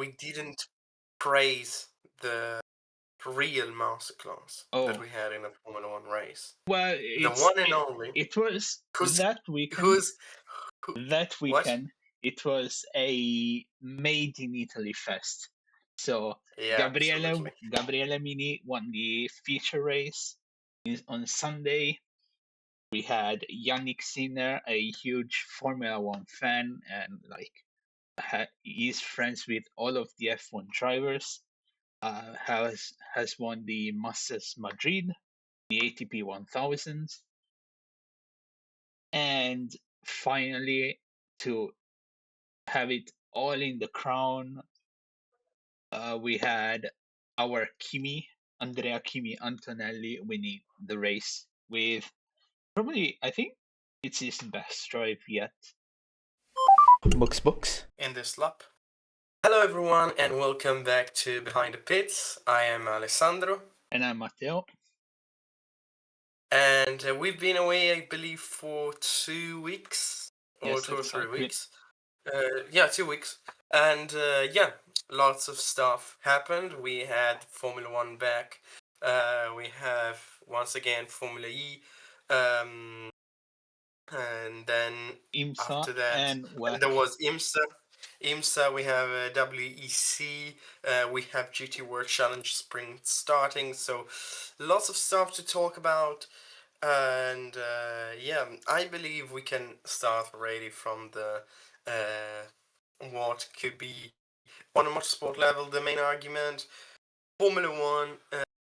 we didn't praise the real masterclass that Oh, we had in a Formula One race. well, The one and only. it was Who's that weekend. who's who? That What? weekend, it was a made in Italy fest. So Yeah, absolutely. Gabriele Mini won the feature race on Sunday. We had Yannick Sinner, a huge Formula One fan, and like he's friends with all of the F1 drivers. Has won the Masters Madrid, the ATP 1000, and finally to have it all in the crown, we had our Andrea Kimi Antonelli, winning the race with probably, I think, it's his best drive yet. Books. In this lap. Hello everyone and welcome back to Behind the Pits. I am Alessandro. And I'm Matteo. And we've been away, I believe, for 2 weeks or Yes, 2 or 3 exactly. weeks. 2 weeks. And lots of stuff happened. We had Formula One back. We have once again Formula E. And then IMSA after that, and there was IMSA. IMSA, we have WEC, we have GT World Challenge Spring starting, so lots of stuff to talk about. And I believe we can start already from the what could be on a motorsport level the main argument. Formula One,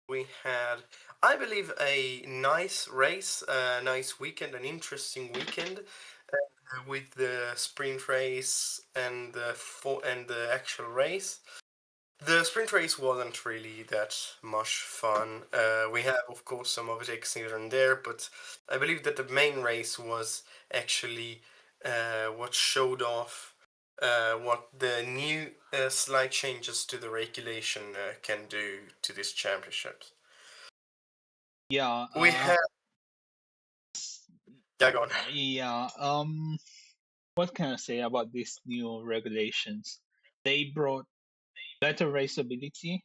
we had, I believe, a nice race, a nice weekend, an interesting weekend with the sprint race and the actual race. The sprint race wasn't really that much fun. We have, of course, some overtakes here and there, but I believe that the main race was actually what showed off what the new slight changes to the regulation can do to this championship. yeah, We have. Yeah, go on. yeah. What can I say about these new regulations? They brought better raceability.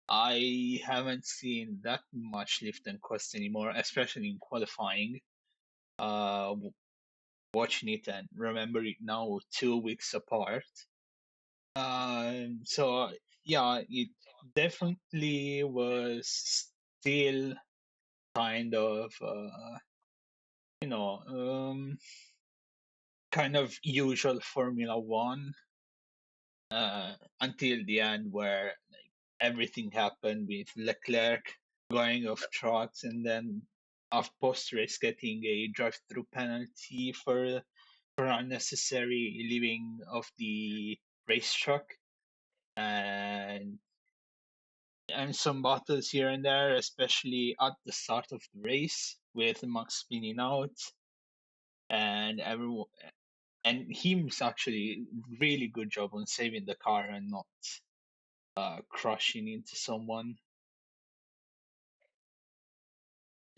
I haven't seen that much lift and cost anymore, especially in qualifying. Watching it and remember it now 2 weeks apart. So yeah, it definitely was still kind of kind of usual Formula One until the end, where like everything happened with Leclerc going off tracks and then off post race getting a drive-through penalty for unnecessary leaving of the racetrack, and some battles here and there, especially at the start of the race with Max spinning out, and everyone and him's actually really good job on saving the car and not crashing into someone.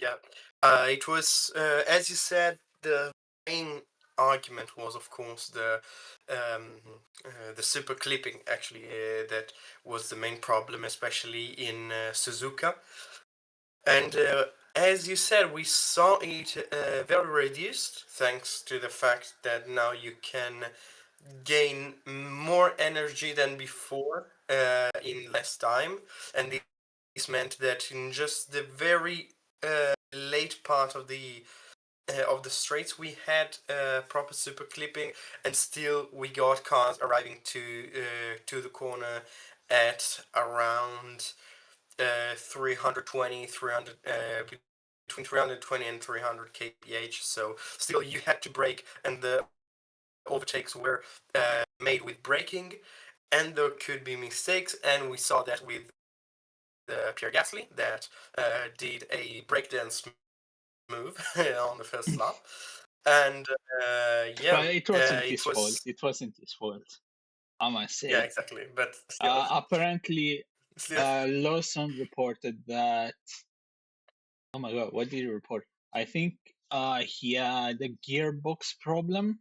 Yeah, it was as you said. The main argument was, of course, the super clipping. Actually, that was the main problem, especially in Suzuka. And as you said, we saw it very reduced thanks to the fact that now you can gain more energy than before in less time, and this meant that in just the very late part of the straights we had proper super clipping, and still we got cars arriving to the corner at around 320 300 between 320 and 300 kph, so still you had to brake, and the overtakes were made with braking, and there could be mistakes, and we saw that with Pierre Gasly that did a breakdance move on the first lap, and But it wasn't it his fault. was, It wasn't his fault, I must yeah, say. exactly, but still, Apparently, still, Lawson reported that. Oh my god, what did he report? I think he had a gearbox problem,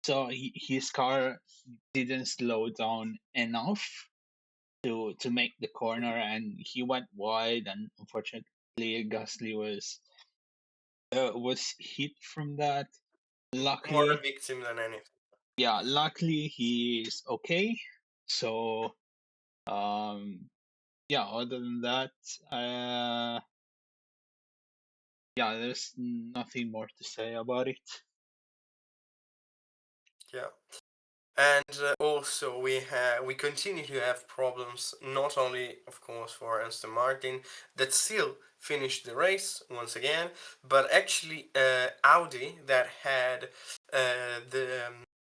So his car didn't slow down enough to make the corner, and he went wide, and unfortunately Gasly was hit from that. More a Luckily, victim than anything. yeah, luckily he's okay. So yeah, other than that, yeah, there's nothing more to say about it. Yeah. And also we continue to have problems, not only of course for Aston Martin that still finished the race once again, but actually Audi that had the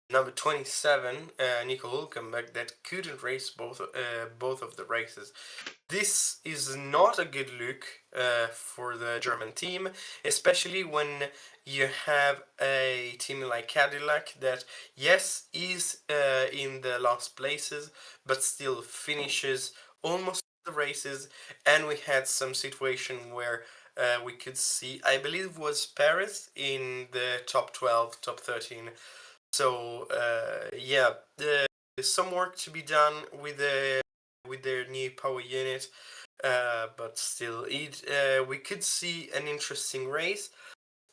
number 27 Nico Hülkenberg that couldn't race both of the races. This is not a good look for the German team, especially when you have a team like Cadillac that, yes, is in the last places, but still finishes almost the races. And we had some situation where we could see, I believe it was Paris in the top 12, top 13. So yeah, there's some work to be done with their new power unit, but still, we could see an interesting race.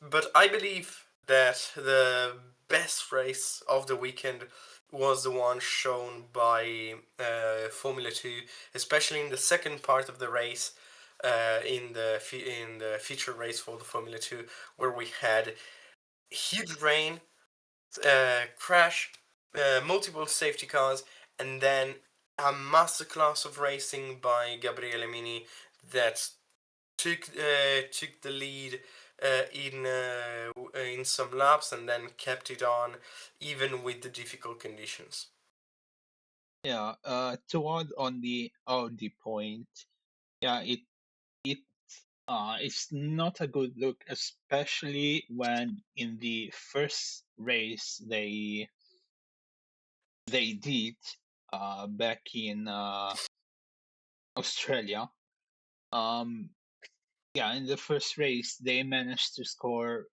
But I believe that the best race of the weekend was the one shown by Formula Two, especially in the second part of the race, in the feature race for the Formula Two, where we had huge rain, crash, multiple safety cars, and then a masterclass of racing by Gabriele Mini that took the lead in some laps and then kept it on even with the difficult conditions. Yeah, to add on the Audi point, yeah, it's not a good look, especially when in the first race they did back in Australia. Um, yeah, in the first race they managed to score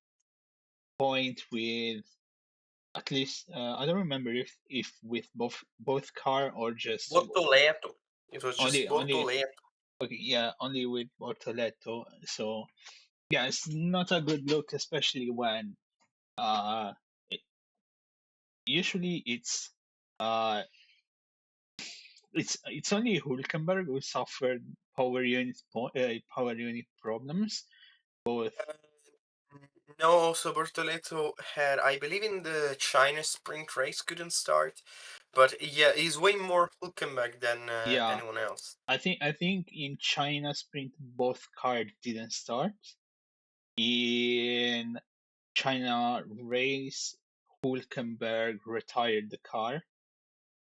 point with at least I don't remember if with both car or just Bortoleto. It was just only Bortoleto. okay, yeah, only with Bortoletto. So yeah, it's not a good look, especially when uh it, usually uh it's only Hulkenberg who suffered power unit problems. Both Uh, no, also Bortoleto had, I believe, in the China sprint race couldn't start, but yeah, he's way more Hulkenberg than yeah, anyone else. I think in China sprint both cars didn't start. In China race, Hulkenberg retired the car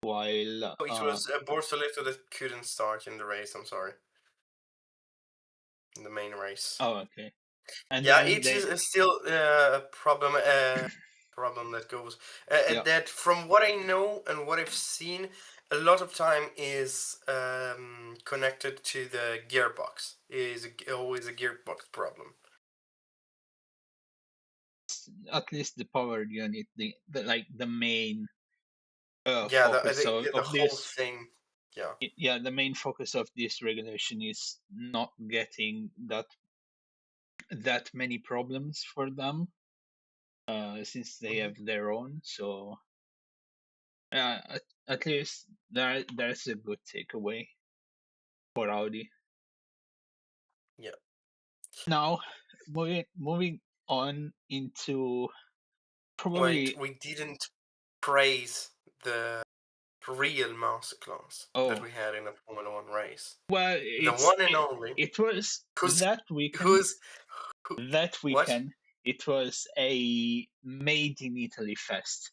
while Oh, it was Bortoleto that couldn't start in the race. I'm sorry, in the main race. oh, okay, and Yeah, then it is they still a problem that goes yeah that from what I know and what I've seen, a lot of time is connected to the gearbox. Is always a gearbox problem. at least the power unit, the like the main Yeah, focus the of whole this. thing. Yeah. Yeah, the main focus of this regulation is not getting that many problems for them, since they Hmm. have their own. So at least there's a good takeaway for Audi. Yeah. Now, moving on into Wait, probably we didn't praise the real masterclass that oh we had in a Formula One race. well, The one and only. it was Who's that weekend. who's who? That What? weekend it was a made in Italy fest.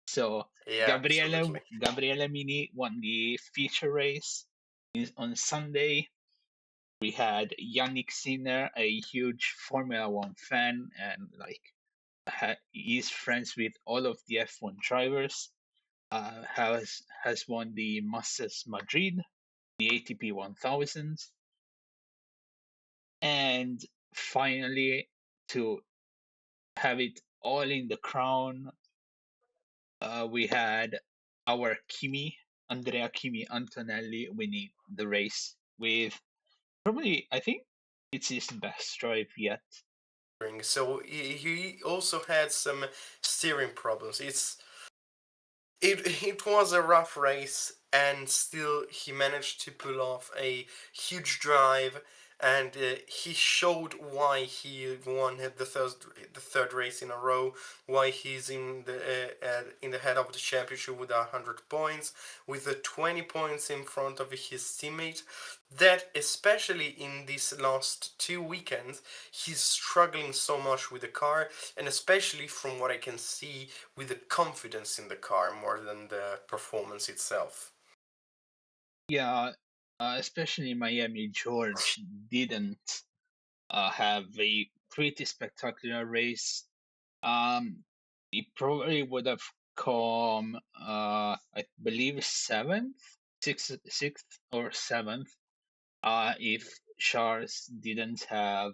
So Yeah, absolutely. Gabriele Mini won the feature race on Sunday. We had Yannick Sinner, a huge Formula One fan, and like he's friends with all of the F1 drivers. Has won the Masters Madrid, the ATP 1000, and finally to have it all in the crown. we had our Andrea Kimi Antonelli winning the race with probably, I think it's his best drive yet. So he also had some steering problems. It was a rough race, and still he managed to pull off a huge drive, and he showed why he won the third race in a row, why he's in the head of the championship with 100 points, with the 20 points in front of his teammate. That especially in these last 2 weekends, he's struggling so much with the car, and especially from what I can see, with the confidence in the car more than the performance itself. Yeah, especially Miami, George didn't have a pretty spectacular race. He probably would have come, I believe, sixth or seventh, if Charles didn't have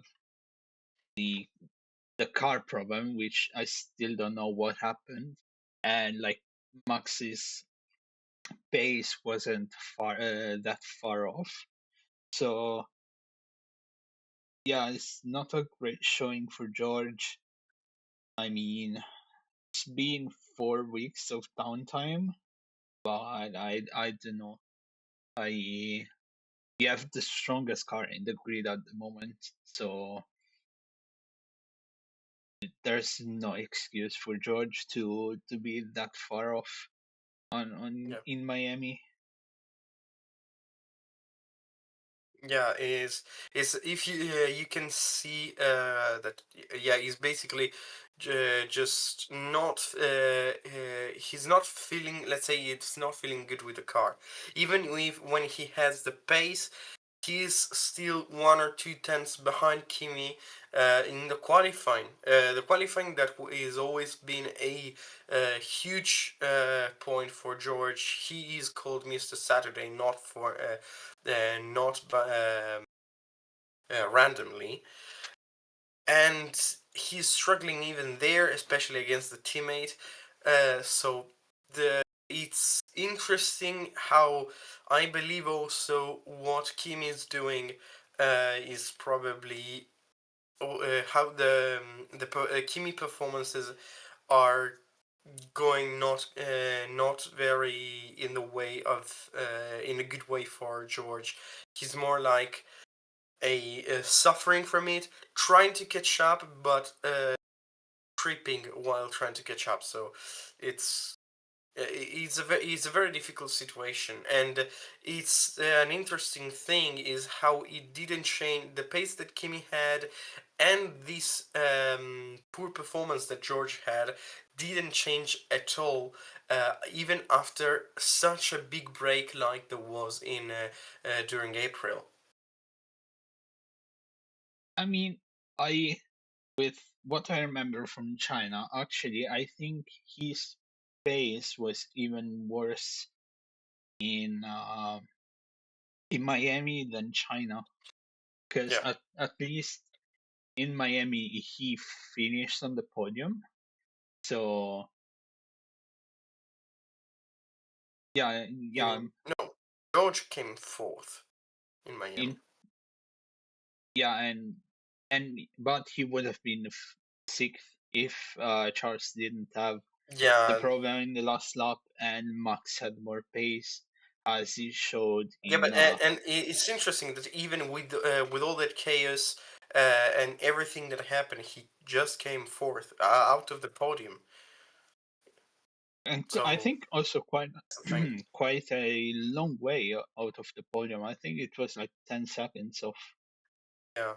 the the car problem, which I still don't know what happened, and like Max's pace wasn't that far off. So yeah, it's not a great showing for George. I mean, it's been 4 weeks of downtime, but I don't know. I We have the strongest car in the grid at the moment, so there's no excuse for George to be that far off on Yeah. in Miami. Yeah, is if you can see that, yeah, he's basically just not he's not feeling, let's say it's not feeling good with the car, even if when he has the pace. He's still 1 or 2 tenths behind Kimi in the qualifying. The qualifying that is always been a huge point for George. He is called Mr. Saturday, not randomly, and he's struggling even there, especially against the teammate. So it's interesting how I believe also what Kim is doing is probably how the Kimi performances are going not very in the way of in a good way for George. He's more like a suffering from it, trying to catch up, but tripping while trying to catch up. So it's it's a very difficult situation, and it's an interesting thing is how it didn't change the pace that Kimi had, and this poor performance that George had didn't change at all, even after such a big break like there was in during April. I mean, I with what I remember from China, actually, I think his pace was even worse in uh, in Miami than China, because Yeah. at least in Miami he finished on the podium. So yeah, You yeah, mean no? George came fourth in in Miami. yeah, and but he would have been sixth if Charles didn't have the Yeah, problem in the last lap and Max had more pace, as he showed yeah, in but it's interesting that even with all that chaos and everything that happened, he just came fourth out of the podium. and I So think also quite that's the thing. quite a long way out of the podium. I think it was like 10 seconds off. Yeah.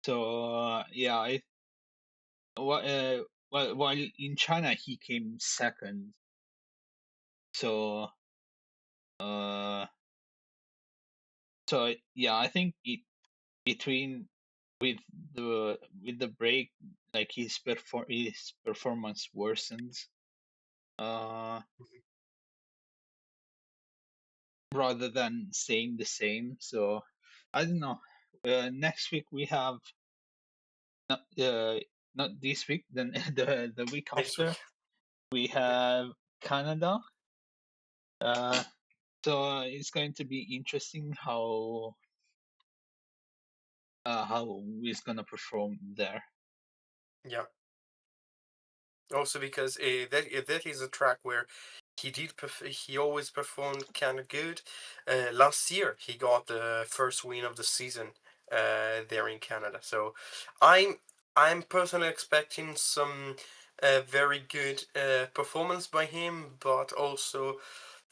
So yeah, while in China he came second. So uh, so yeah, I think between with the break, like his performance worsens. Uh, Rather than staying the same. So I don't know. Next week we have not not this week, then the week This week. after. We have Canada. Uh, so it's going to be interesting how he's gonna perform there. Yeah. Also because that is a track where he always performed kind of good. Last year he got the first win of the season there in Canada. So I'm I'm personally expecting some very good performance by him, but also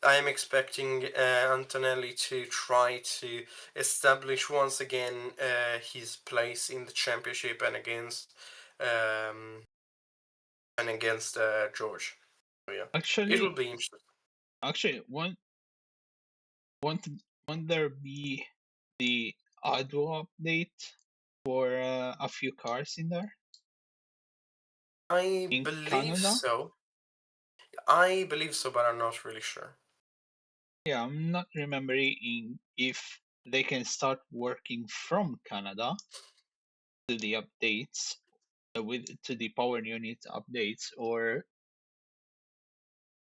I am expecting Antonelli to try to establish once again his place in the championship um, and against George. So yeah, it will Actually, be interesting. actually, won't won't there be the audio update for a few cars in there I in believe Canada? so. I believe so, but I'm not really sure. Yeah, I'm not remembering if they can start working from Canada to the updates with to the power unit updates, or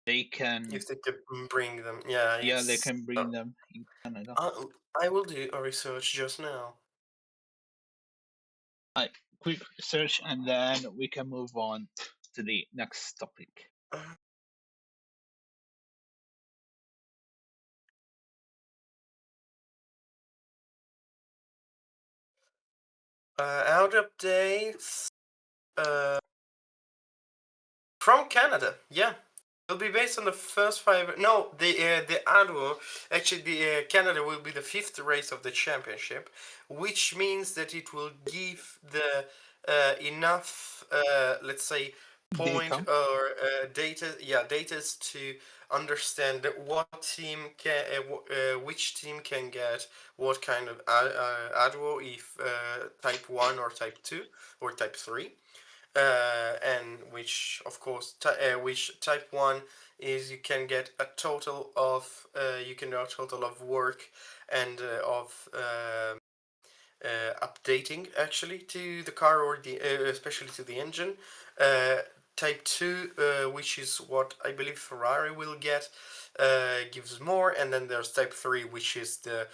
they can, If they could bring them, yeah, yeah, they it's. can bring them in Canada. I will do a research just now. I quick search and then we can move on to the next topic. Uh, out updates. Uh, from Canada, yeah. It'll be based on the first five. No, the annual. Actually, the Canada will be the fifth race of the championship, which means that it will give the enough, let's say, point Data. or data. Yeah, data to understand that which team can get what kind of ADWO, if type 1 or type 2 or type 3, and which of course which type 1 is you can get a total of you can do a total of work and of updating actually to the car or the especially to the engine. uh, Type 2, which is what I believe Ferrari will get, gives more, and then there's type 3, which is the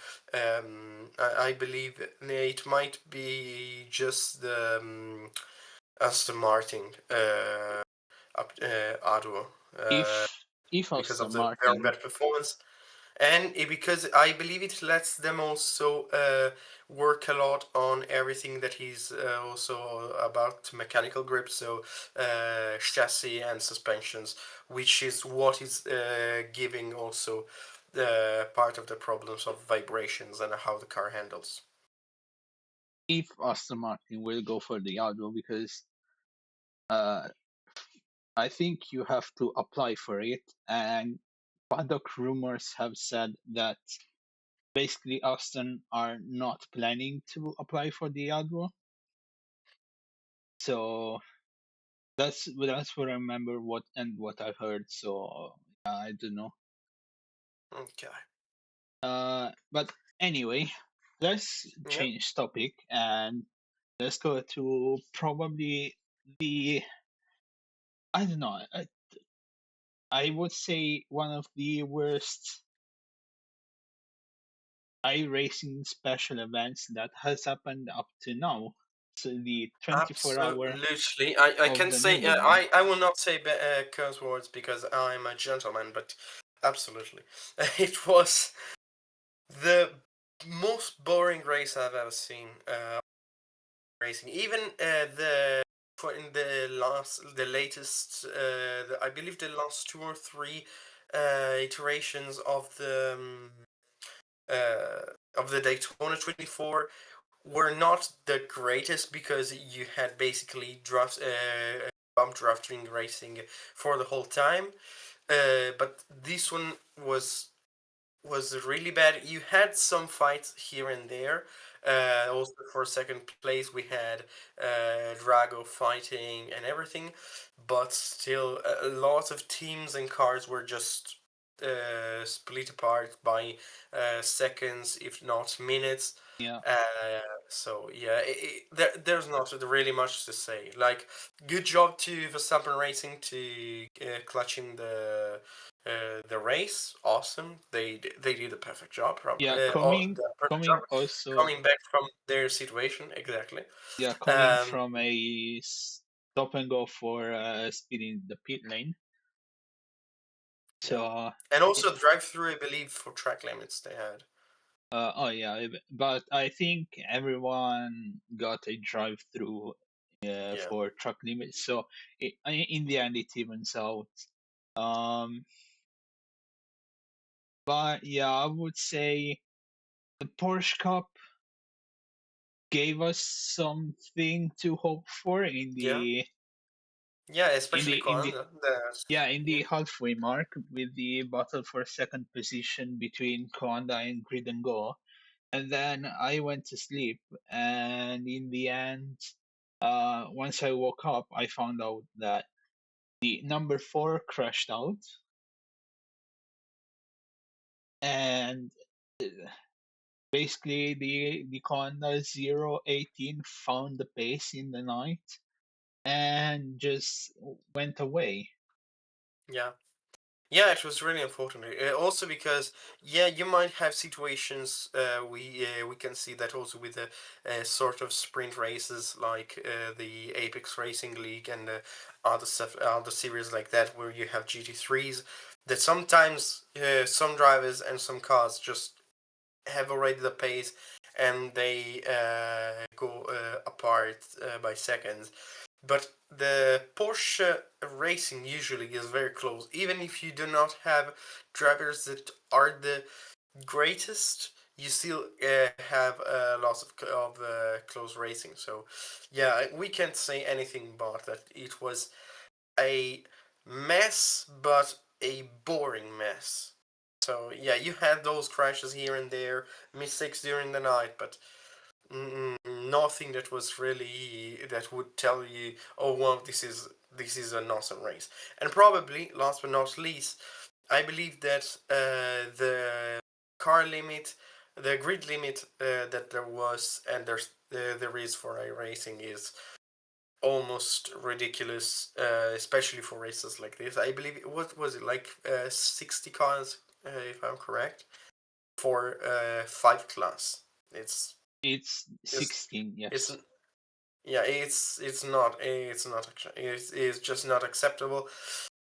I believe it might be just the Aston Martin Auto, uh, If because of Aston the very Martin, bad performance, and because I believe it lets them also work a lot on everything that is also about mechanical grip, so chassis and suspensions, which is what is giving also the part of the problems of vibrations and how the car handles. if Aston Martin will go for the audio, because uh, I think you have to apply for it, and paddock rumors have said that basically Aston are not planning to apply for the audio. So that's what I remember what I heard. So I don't know. Okay. But anyway, let's Yep. change topic and let's go to probably the, I don't know. I would say one of the worst iRacing special events that has happened up to now. So the 24-hour Absolutely. I of can the say, Nürburgring. I will not say curse words because I'm a gentleman, but absolutely. It was the most boring race I've ever seen racing. Even for in the latest, I believe the last two or three iterations of the Daytona 24 were not the greatest because you had basically bump drafting racing for the whole time. But this one was really bad. You had some fights here and there. Also for second place, we had Drago fighting and everything, but still, a lot of teams and cars were just split apart by seconds, if not minutes. Yeah. So yeah, there's not really much to say. Like, good job to Verstappen Racing to clutching the race. Awesome, they did a perfect job. Yeah, The perfect job coming also coming back from their situation exactly. yeah, coming Um, from a stop and go for speed in the pit lane. yeah, So and it, also drive through, I believe, for track limits they had. oh yeah, but I think everyone got a drive through Yeah, for truck limits. So in the end, it evens out. Um, but yeah, I would say the Porsche Cup gave us something to hope for yeah, yeah, especially in the Coanda. That's yeah, in yeah, the halfway mark with the battle for second position between Koanda and Grid and Go. And then I went to sleep, and in the end, once I woke up, I found out that the number four crashed out, and basically the Koanda 018 found the pace in the night and just went away. yeah. Yeah, it was really unfortunate. Also because yeah, you might have situations. We can see that also with the sort of sprint races like the Apex Racing League and other stuff, other series like that, where you have GT3s. That sometimes some drivers and some cars just have already the pace, and they go apart by seconds. But the Porsche racing usually is very close. Even if you do not have drivers that are the greatest, you still have lots of close racing. So, yeah, we can't say anything but that it was a mess, but a boring mess. So, yeah, you had those crashes here and there, mistakes during the night, but nothing that was really that would tell you, oh well, this is an awesome race. And probably last but not least, I believe that the car limit, the grid limit that there was and there is for iRacing is almost ridiculous, especially for races like this. I believe what was it like 60 cars, if I'm correct, for 5 class. It's It's it's 16, it's yes. yeah, it's just not acceptable.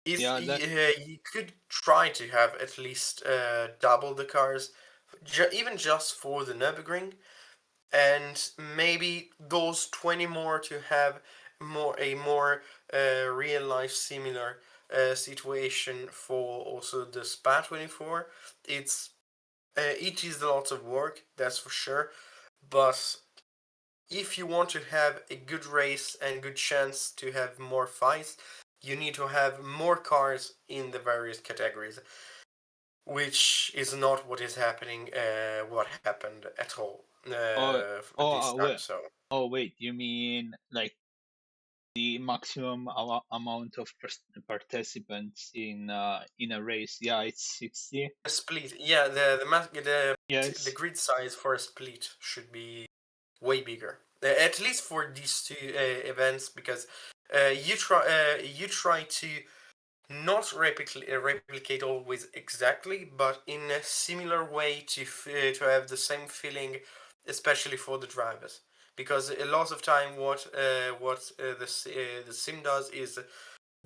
If Yeah, that you could try to have at least double the cars, even just for the Nürburgring, and maybe those 20 more to have more real life similar situation for also the Spa 24. It's it is a lot of work, that's for sure, but if you want to have a good race and good chance to have more fights, you need to have more cars in the various categories, which is not what is happening. What happened at all oh this time? wait, So wait, you mean like the maximum amount of participants in a race? Yeah, it's 60. a split, yeah, the Yes, grid size for a split should be way bigger. At least for these two events, because you try to not replicate always exactly, but in a similar way to have the same feeling, especially for the drivers. Because a lot of time, the sim does is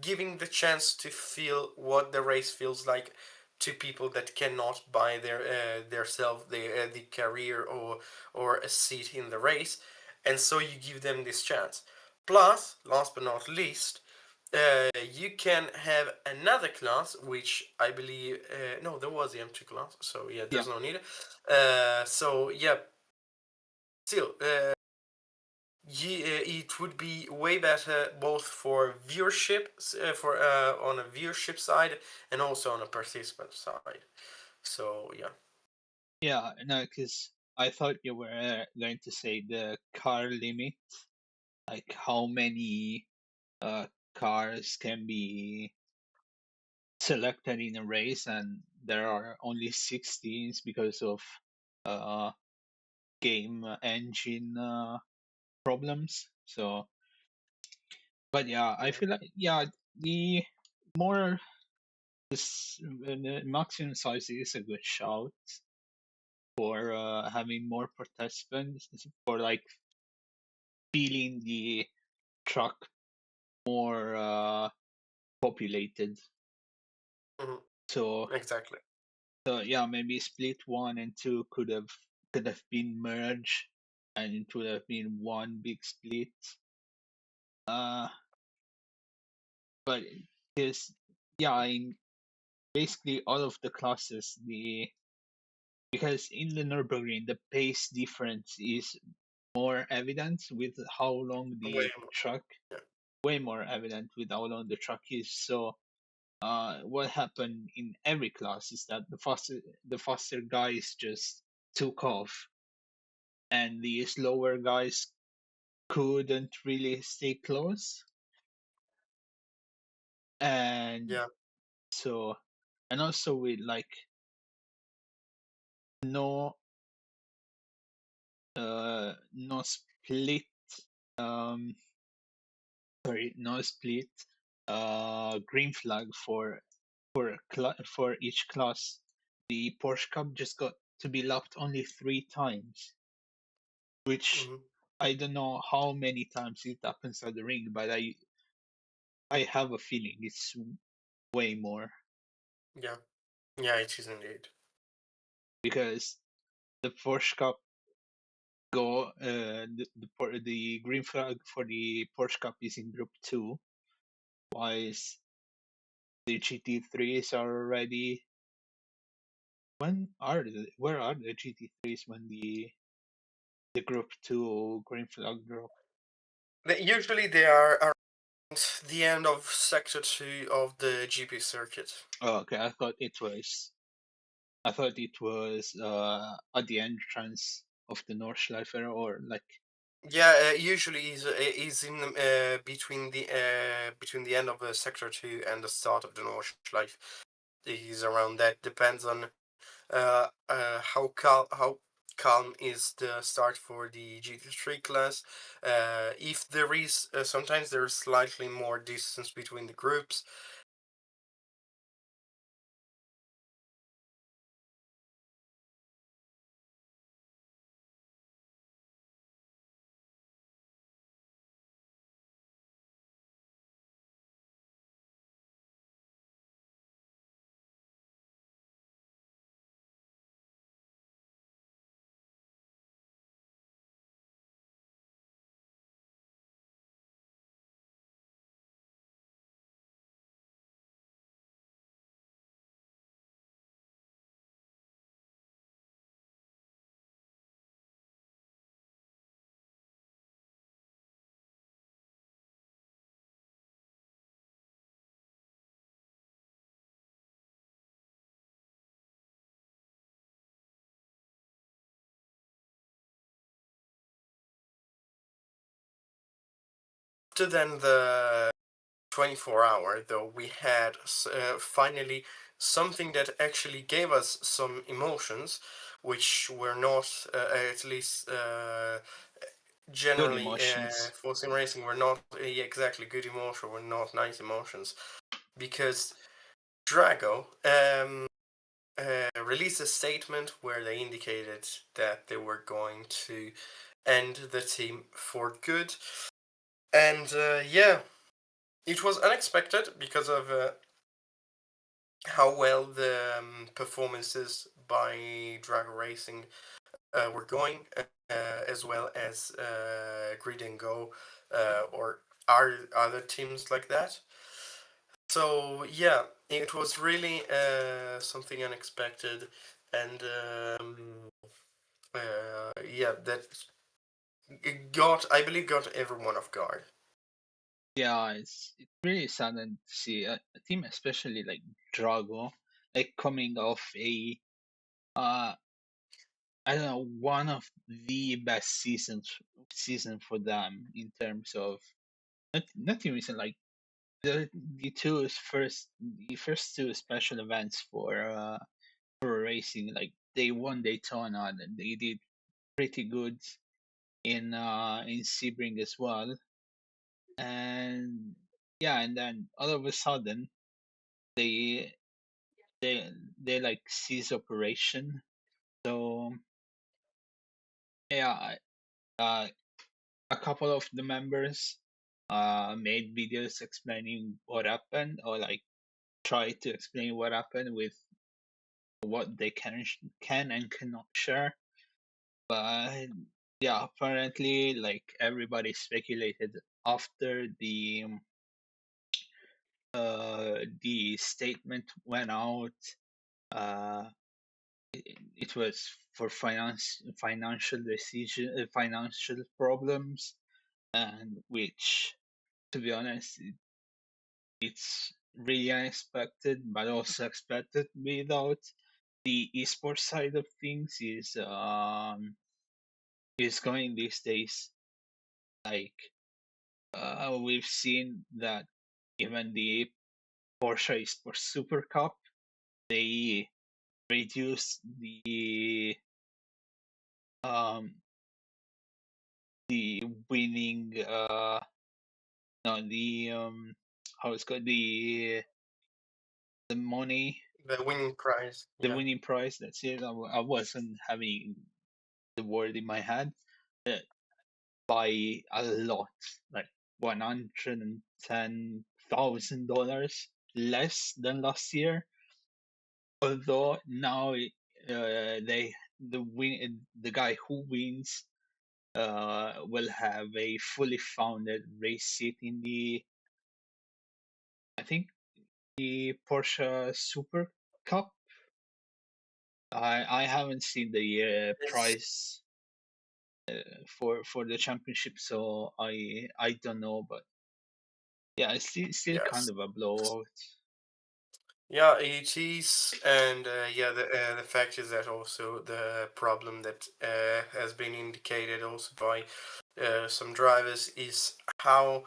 giving the chance to feel what the race feels like to people that cannot buy their self the career or a seat in the race, and so you give them this chance. Plus, last but not least, you can have another class, which I believe no, there was the M2 class, so yeah, yeah, there's no need. So yeah, still, it would be way better both for viewership, for on a viewership side and also on a participant side. So yeah, yeah. No, because I thought you were going to say the car limit, like how many uh cars can be selected in a race, and there are only 6 teams because of uh, game engine problems. So, but yeah, I Yeah. feel like the more the maximum size is a good shout for having more participants for like feeling the track more populated. Mhm. So Exactly. so yeah, maybe split 1 and 2 could have been merged, and it would have been one big split. Uh, but because in basically all of the classes, because in the Nürburgring the pace difference is more evident with how long Way the more. track, Yeah. way more evident with how long the track is. So what happened in every class is that the faster guys just took off, and the slower guys couldn't really stay close. And Yeah. so, and also with like no no split, um no split green flag for each class. The Porsche Cup just got to be lapped only 3 times, which Hmm. I don't know how many times it happens at the ring, but I have a feeling it's way more, Yeah. Yeah, it is indeed. because the Porsche Cup the green flag for the Porsche Cup is in Group 2, whilst the GT3s are already. Where are the GT3s when the Group 2 green flag drop? Usually they are around the end of Sector 2 of the GP circuit. Oh, okay, I thought it was at the entrance of the Nordschleife, or like. Yeah, usually is in between the end of Sector 2 and the start of the Nordschleife. Is around that. Depends on how calm is the start for the GT3 class. If there is sometimes there's slightly more distance between the groups. After then the 24-hour, though, we had finally something that actually gave us some emotions, which were not, at least Good generally, emotions. for sim racing, were not exactly good emotions, were not nice emotions, because Drago released a statement where they indicated that they were going to end the team for good. And yeah, it was unexpected because of how well the performances by Drago Racing were going, as well as Grid and Go, or other teams like that. So yeah, it was really something unexpected, and yeah, that it got, I believe, got everyone off guard. Yeah, it's really saddened to see a team, especially like Drago, like coming off a uh I don't know, one of the best season for them in terms of not even recent, like the first two special events for for racing. Like they won Daytona and they did pretty good in Sebring as well. And yeah, and then all of a sudden they they they like cease operation. So yeah, uh, a couple of the members made videos explaining what happened, or like try to explain what happened with what they can and cannot share. But yeah, apparently, like everybody speculated after the statement went out, uh, it was for financial problems, and which, to be honest, it's really unexpected, but also expected. Without the esports side of things is going these days. Like we've seen that even the Porsche Esports Super Cup, they reduced um the winning no the how it's called the money, The winning prize. the Yeah. winning prize. That's it. I wasn't having the word in my head. Uh, by a lot, like $110,000 less than last year. Although now the guy who wins will have a fully founded race seat in the, I think, the Porsche Super Cup. I haven't seen the It's price for the championship, so I don't know, but yeah, it's still kind yes. of a blowout. Yeah, it is, and yeah, the fact is that also the problem that has been indicated also by some drivers is how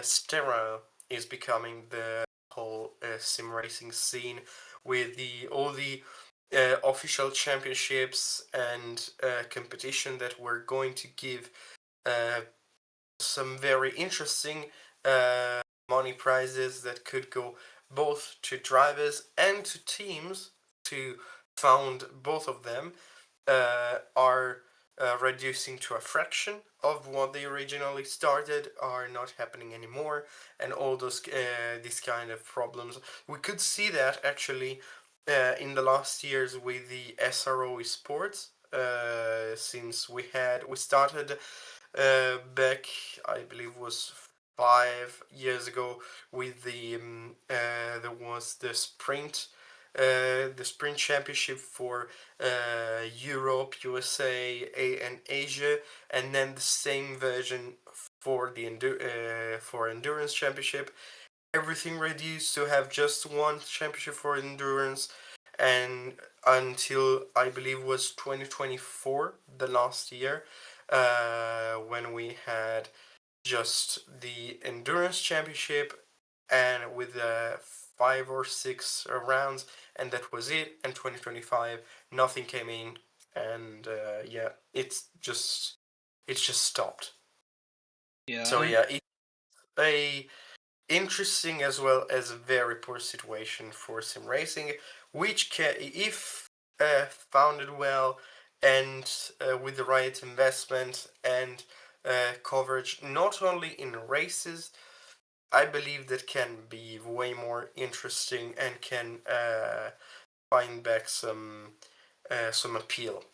sterile is becoming the whole sim racing scene with the all the official championships and competition that we're going to give uh, some very interesting uh, money prizes that could go both to drivers and to teams to found both of them are reducing to a fraction of what they originally started, are not happening anymore, and all those these kind of problems. We could see that actually in the last years with the SRO esports. Since we started back, I believe was 5 years ago with there was the sprint championship for Europe, USA, and Asia, and then the same version for the for endurance championship. Everything reduced to have just one championship for endurance, and until I believe was 2024, the last year, when we had just the endurance championship and with 5 or 6 rounds, and that was it. And 2025, nothing came in, and yeah, it's just stopped. So Yeah, yeah, it's a interesting as well as a very poor situation for sim racing, which can, if founded well and with the right investment and coverage, not only in races, I believe that can be way more interesting and can find back some appeal.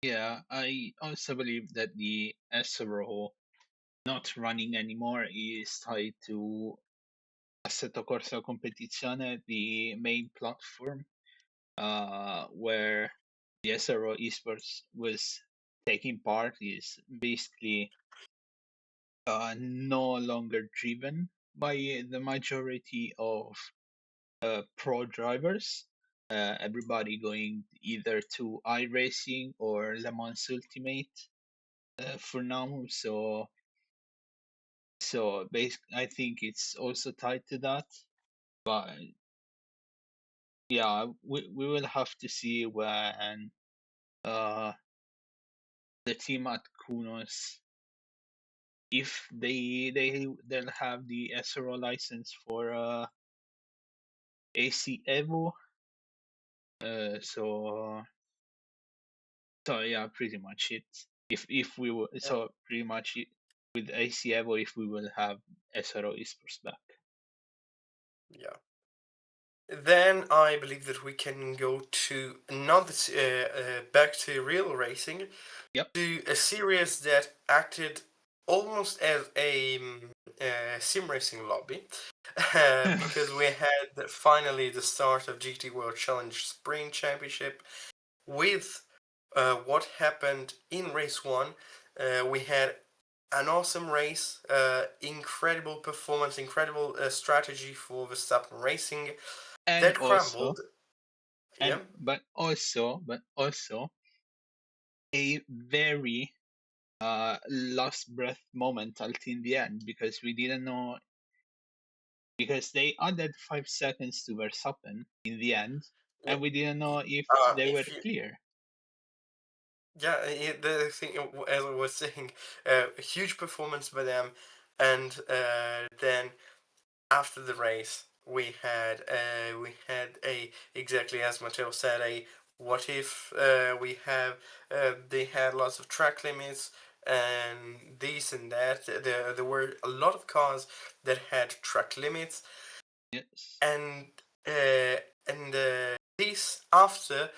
yeah. I also believe that the SRO not running anymore is tied to Assetto Corsa Competizione, the main platform, where the SRO esports was taking part, is basically no longer driven by the majority of pro drivers. Everybody going either to iRacing or Le Mans Ultimate for now. So basically, I think it's also tied to that. But yeah, we will have to see when uh the team at Kunos, if they'll have the SRO license for AC Evo. So yeah, pretty much it. If we will, Yeah. so pretty much it, with AC Evo, if we will have SRO esports back. Yeah. Then I believe that we can go to another, back to real racing, Yep. to a series that acted almost as a sim racing lobby, because we had finally the start of GT World Challenge Spring Championship with what happened in race one. We had an awesome race, incredible performance, incredible strategy for Verstappen Racing and that also, crumbled. Yeah, but also a very lost breath moment until the end, because we didn't know, because they added 5 seconds to Verstappen in the end, yeah. and we didn't know if they were If you, clear. yeah, the thing, as I was saying, a huge performance by them, and then after the race, we had a, exactly as Matteo said, a what if we have they had lots of track limits and this and that. There were a lot of cars that had track limits, Yes. and uh, this after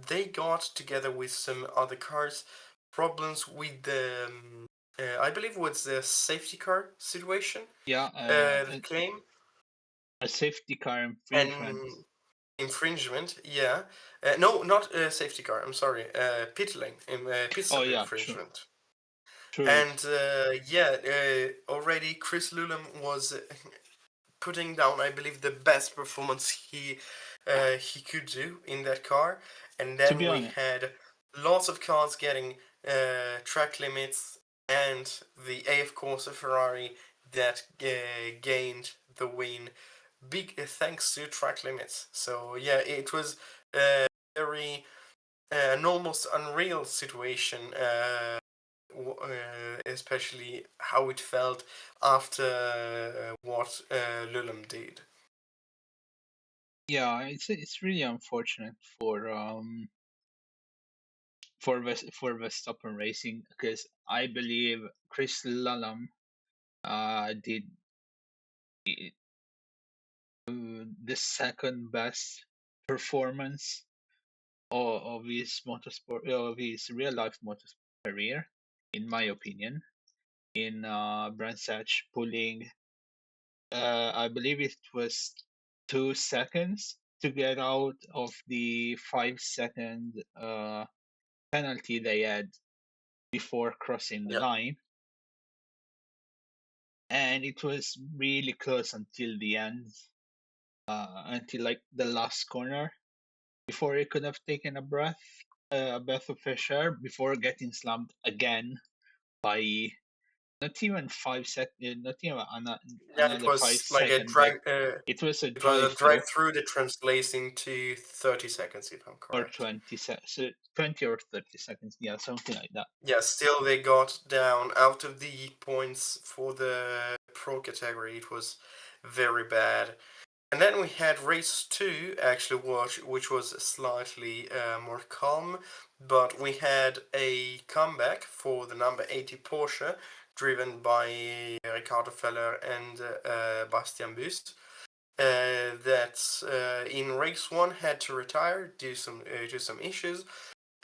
they got together with some other cars problems with the I believe it was the safety car situation Yeah. that came. A safety car infringement. And infringement, yeah. No, not safety car. I'm sorry. Pit lane, pit Oh stop yeah, true, infringement. true. And yeah, already Chris Lulam was putting down, I believe, the best performance he could do in that car. And To then be we honest, had lots of cars getting track limits, and the AF Corsa Ferrari that gained the win. Big thanks to track limits. So yeah, it was a very an almost unreal situation. Especially how it felt after what Lulam did. yeah, it's really unfortunate for Verstappen Racing, because I believe Chris Lallam did the second best performance of his motorsport, of his real life motorsport career, in my opinion. In Brandsatch pulling, I believe it was 2 seconds to get out of the 5 second penalty they had before crossing the Yeah, line, and it was really close until the end, until like the last corner, before he could have taken a breath of fresh air before getting slammed again by not even 5 seconds, not even yeah. It another five was like a second, but drag. it was a It was a drive drag through, through that translates into 30 seconds, if I'm or correct. 20 or 30 seconds, yeah, something like that. Yeah, still they got down out of the points for the pro category. It was very bad. And then we had race two, actually, which was slightly more calm, but we had a comeback for the number 80 Porsche, driven by Ricardo Feller and Bastian Bust. That in race one had to retire due to some issues,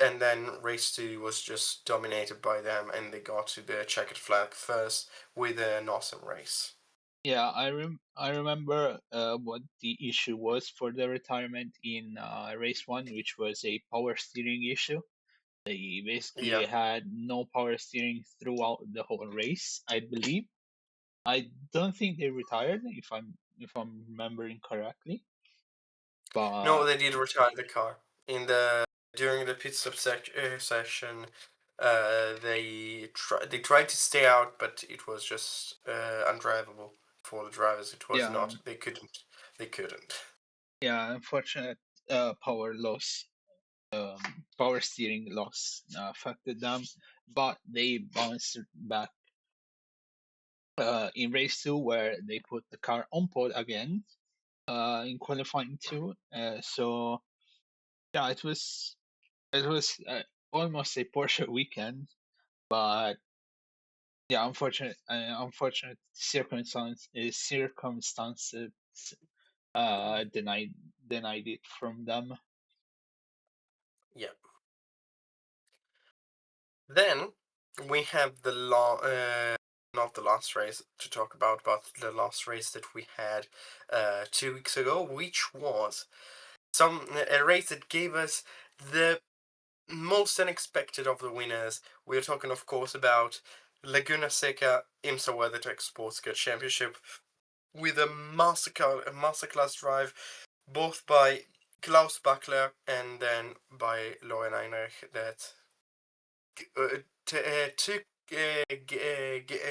and then race two was just dominated by them, and they got to the checkered flag first with an awesome race. Yeah, I remember what the issue was for the retirement in race one, which was a power steering issue. They basically Yeah. had no power steering throughout the whole race, I believe. I don't think they retired, if I'm remembering correctly. No, But they did retire the car in the during the pit stop session. They tried to stay out, but it was just undrivable for the drivers. It was yeah, not. They couldn't. They couldn't. yeah, unfortunate. power loss, power steering loss affected them, but they bounced back in race two, where they put the car on pole again in qualifying two. So yeah, it was almost a Porsche weekend, but yeah, unfortunate circumstances denied it from them. Yeah. Then we have not the last race to talk about, but the last race that we had 2 weeks ago, which was a race that gave us the most unexpected of the winners. We're talking, of course, about Laguna Seca IMSA WeatherTech Sports Car Championship with a masterclass drive, both by Klaus Bachler and then by Lauren Heinrich, that took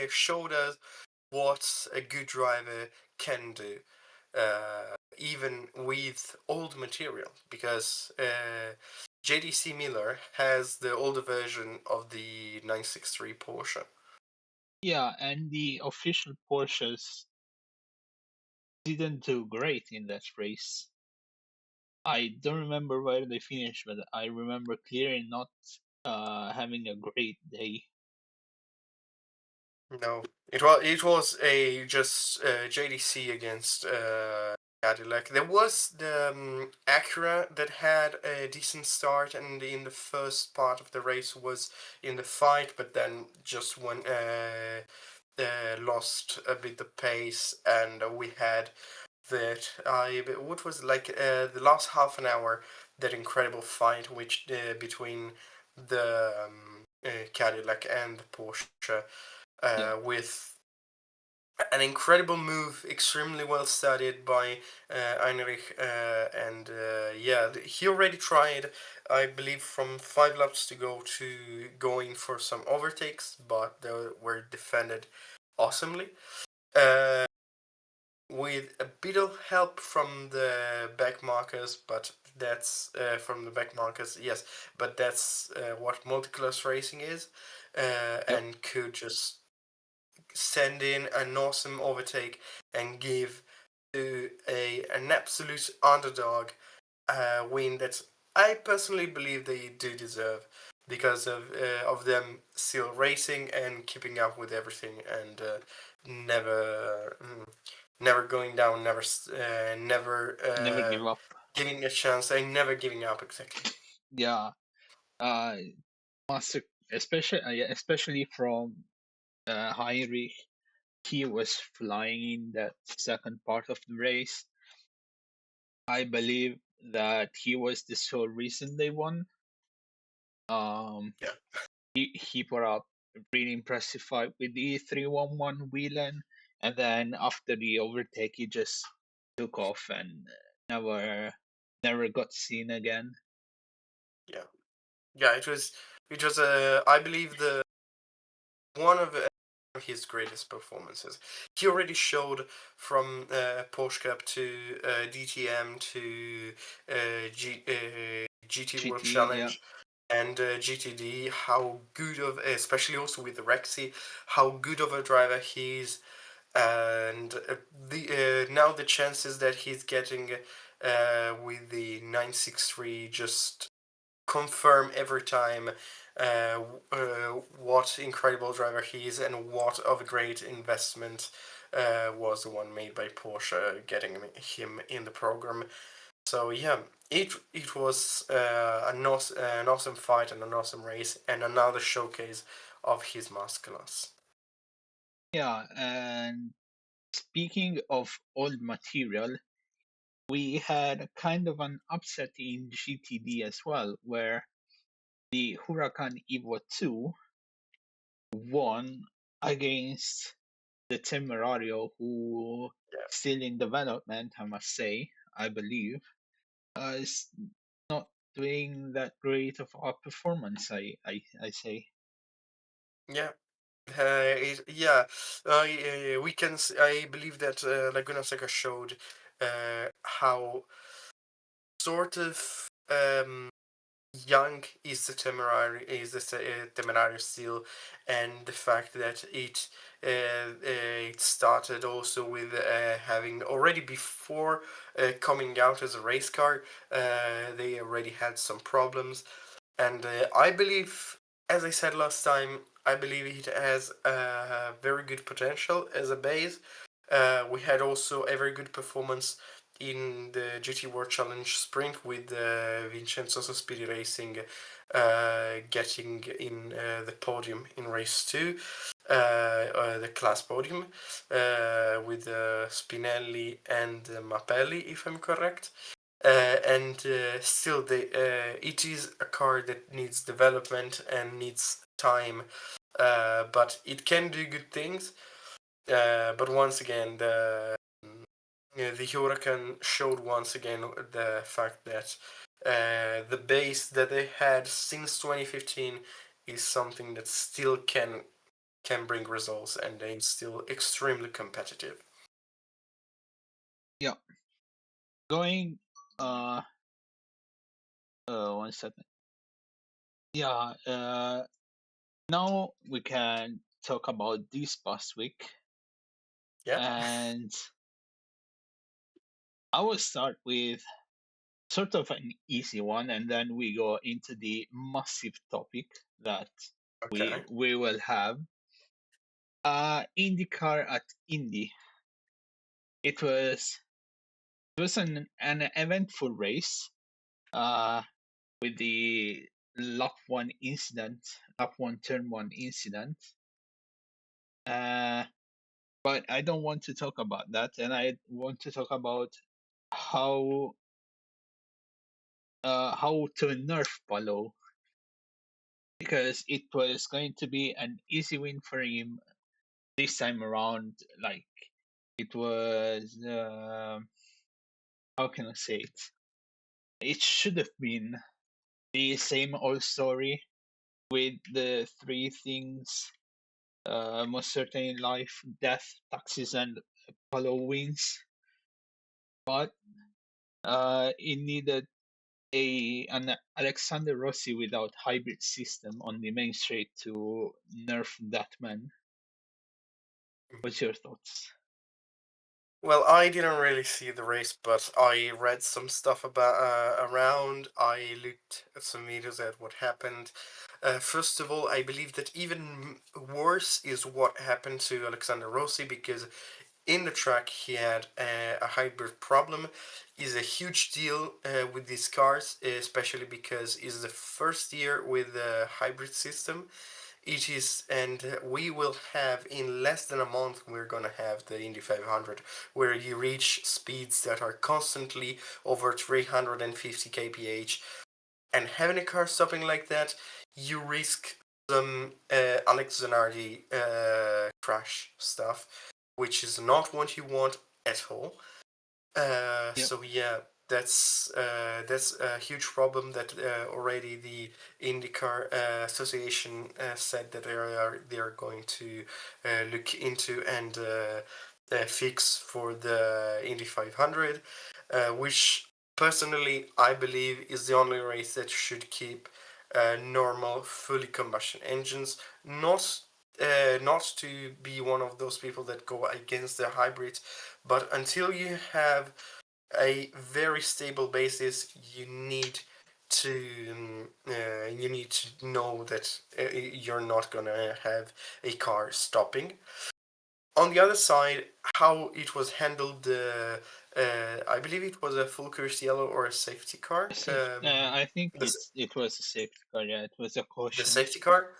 showed us what a good driver can do, even with old material, because JDC Miller has the older version of the 963 Porsche. Yeah, and the official Porsches didn't do great in that race. I don't remember where they finished, but I remember clearly not having a great day. No, it was a just JDC against Cadillac. There was the Acura that had a decent start, and in the first part of the race was in the fight, but then just lost a bit the pace, and we had that what was like the last half an hour, that incredible fight which between the Cadillac and the Porsche, Yeah, with an incredible move, extremely well studied by Heinrich, and yeah, he already tried, I believe, from 5 laps to go to going for some overtakes, but they were defended awesomely. Uh, with a bit of help from the back markers, but that's from the back markers, yes, but that's what multiclass racing is, yep, and could just send in an awesome overtake and give to an absolute underdog win that I personally believe they do deserve, because of them still racing and keeping up with everything, and never going down, never never give up. giving a chance and never giving up, exactly. Yeah, uh, master, especially from Heinrich, he was flying in that second part of the race. I believe that he was the sole reason they won. Um, Yeah. he put up a really impressive fight with the 311 Whelan, and then after the overtake, he just took off and never got seen again. Yeah. Yeah, it was I believe the one of his greatest performances. He already showed from Porsche Cup to DTM to GT World GT, yeah, Challenge and GTD, how good of, especially also with the Rexy, how good of a driver he is, and the now the chances that he's getting with the 963 just confirm every time what incredible driver he is, and what of a great investment was the one made by Porsche getting him in the program. So yeah, it was an awesome fight and an awesome race, and another showcase of his masterclass. yeah. And speaking of old material, we had a kind of an upset in GTD as well, where the Huracan Evo 2 won against the Temerario, who Yeah, still in development, I must say, I believe, is not doing that great of a performance. I say, yeah. Yeah, I believe that Laguna Seca showed how sort of young is the Temerario still, and the fact that it started also with having already before coming out as a race car, they already had some problems, and I believe, as I said last time, I believe it has very good potential as a base. We had also a very good performance in the GT World Challenge sprint with Vincenzo Sospiri Racing getting in the podium in race 2, the class podium, with Spinelli and Mappelli, if I'm correct. And still, it is a car that needs development and needs time, but it can do good things. But once again, the Huracan showed once again the fact that the base that they had since 2015 is something that still can bring results, and they're still extremely competitive. Yeah. Going. 1 second. Yeah. Now we can talk about this past week, Yeah. and I will start with sort of an easy one, and then we go into the massive topic that Okay. we will have. IndyCar at Indy. It was an eventful race. Uh, with the lap one turn one incident. Uh, but I don't want to talk about that, and I want to talk about how to nerf Palo, because it was going to be an easy win for him this time around. Like, it was how can I say it? It should have been the same old story with the three things: most certainly life, death, taxes, and Palo wins. But it needed an Alexander Rossi without hybrid system on the main straight to nerf that man. What's your thoughts? Well, I didn't really see the race, but I read some stuff about around. I looked at some videos at what happened. First of all, I believe that even worse is what happened to Alexander Rossi, because in the track he had a hybrid problem. Is a huge deal with these cars, especially because it's the first year with the hybrid system. It is, and we will have in less than a month. We're gonna have the Indy 500, where you reach speeds that are constantly over 350 kph, and having a car stopping like that, you risk some Alex Zanardi crash stuff, which is not what you want at all. Yep. So yeah, that's a huge problem that already the IndyCar Association said that they are going to look into and fix for the Indy 500, which personally I believe is the only race that should keep normal, fully combustion engines. Not to be one of those people that go against the hybrids, but until you have a very stable basis, to you need to know that you're not gonna have a car stopping. On the other side, how it was handled, I believe it was a full course yellow or a safety car. I think The it was a safety car. Yeah, it was a the caution. safety car.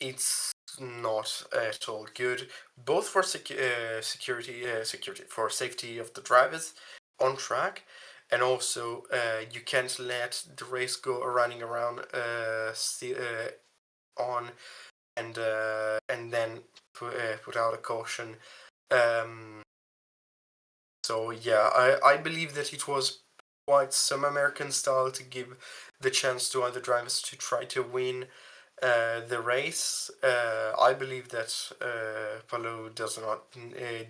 It's not at all good, both for security for safety of the drivers on track, and also you can't let the race go running around on and then put out a caution. Um, so yeah, I believe that it was quite some American style to give the chance to other drivers to try to win the race. I believe that Palou does not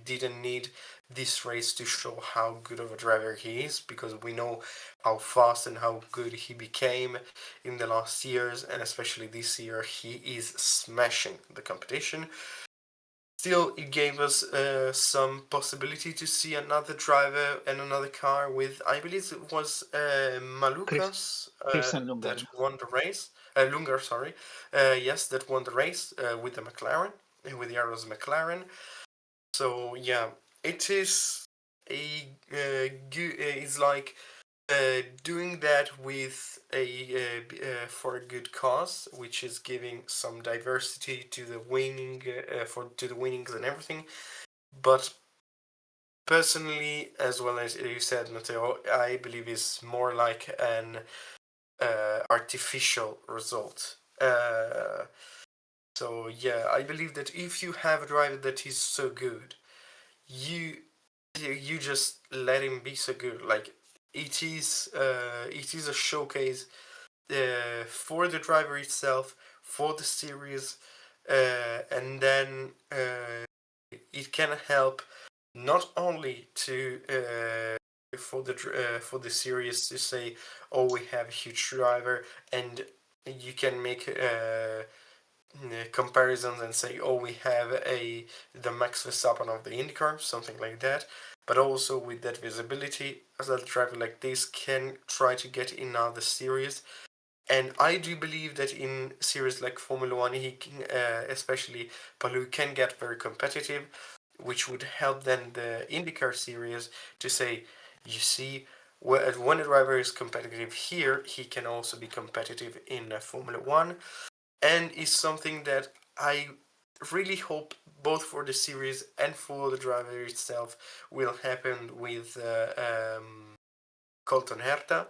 didn't need this race to show how good of a driver he is, because we know how fast and how good he became in the last years, and especially this year he is smashing the competition. Still, it gave us some possibility to see another driver and another car with, I believe it was Chris, Malukas Christian that Lundgren. won the race. Lunger, sorry. Yes, that won the race with the McLaren, with the Arrows McLaren. So, yeah, it is it's like doing that with for a good cause, which is giving some diversity to the winning to the winnings and everything. But personally, as well as you said, Matteo, I believe is more like an artificial result. So yeah, I believe that if you have a driver that is so good, you you just let him be so good. Like it is a showcase for the driver itself, for the series, and then it can help not only to for the series to say, oh, we have a huge driver, and you can make comparisons and say, oh, we have the Max Verstappen of the IndyCar, something like that. But also with that visibility, as a driver like this can try to get in other series. And I do believe that in series like Formula One, he can, especially Palou, can get very competitive, which would help then the IndyCar series to say, you see, when a driver is competitive here, he can also be competitive in Formula One, and is something that I really hope both for the series and for the driver itself will happen with Colton Herta,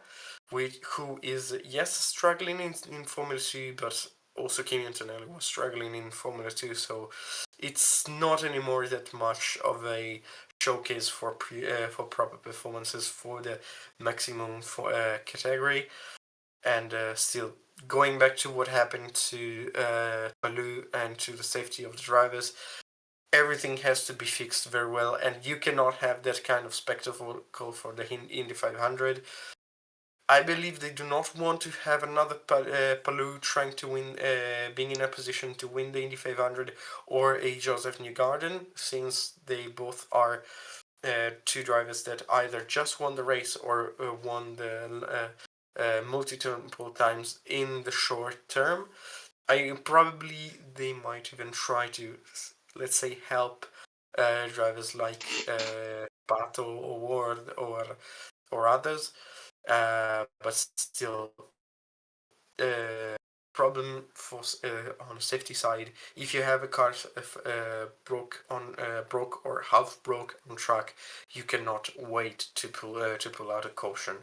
who is, yes, struggling in Formula 2, but also Kimi Antonelli was struggling in Formula 2, so it's not anymore that much of a showcase for proper performances for the maximum category. And still, going back to what happened to Palou and to the safety of the drivers, everything has to be fixed very well, and you cannot have that kind of spectacle for the Indy 500. I believe they do not want to have another Palou trying to win, being in a position to win the Indy 500, or a Joseph Newgarden, since they both are two drivers that either just won the race or won the multiple times in the short term. Probably they might even try to, let's say, help drivers like Pato or Ward or others, but still, problem for on the safety side. If you have a car broke or half broke on track, you cannot wait to pull out a caution.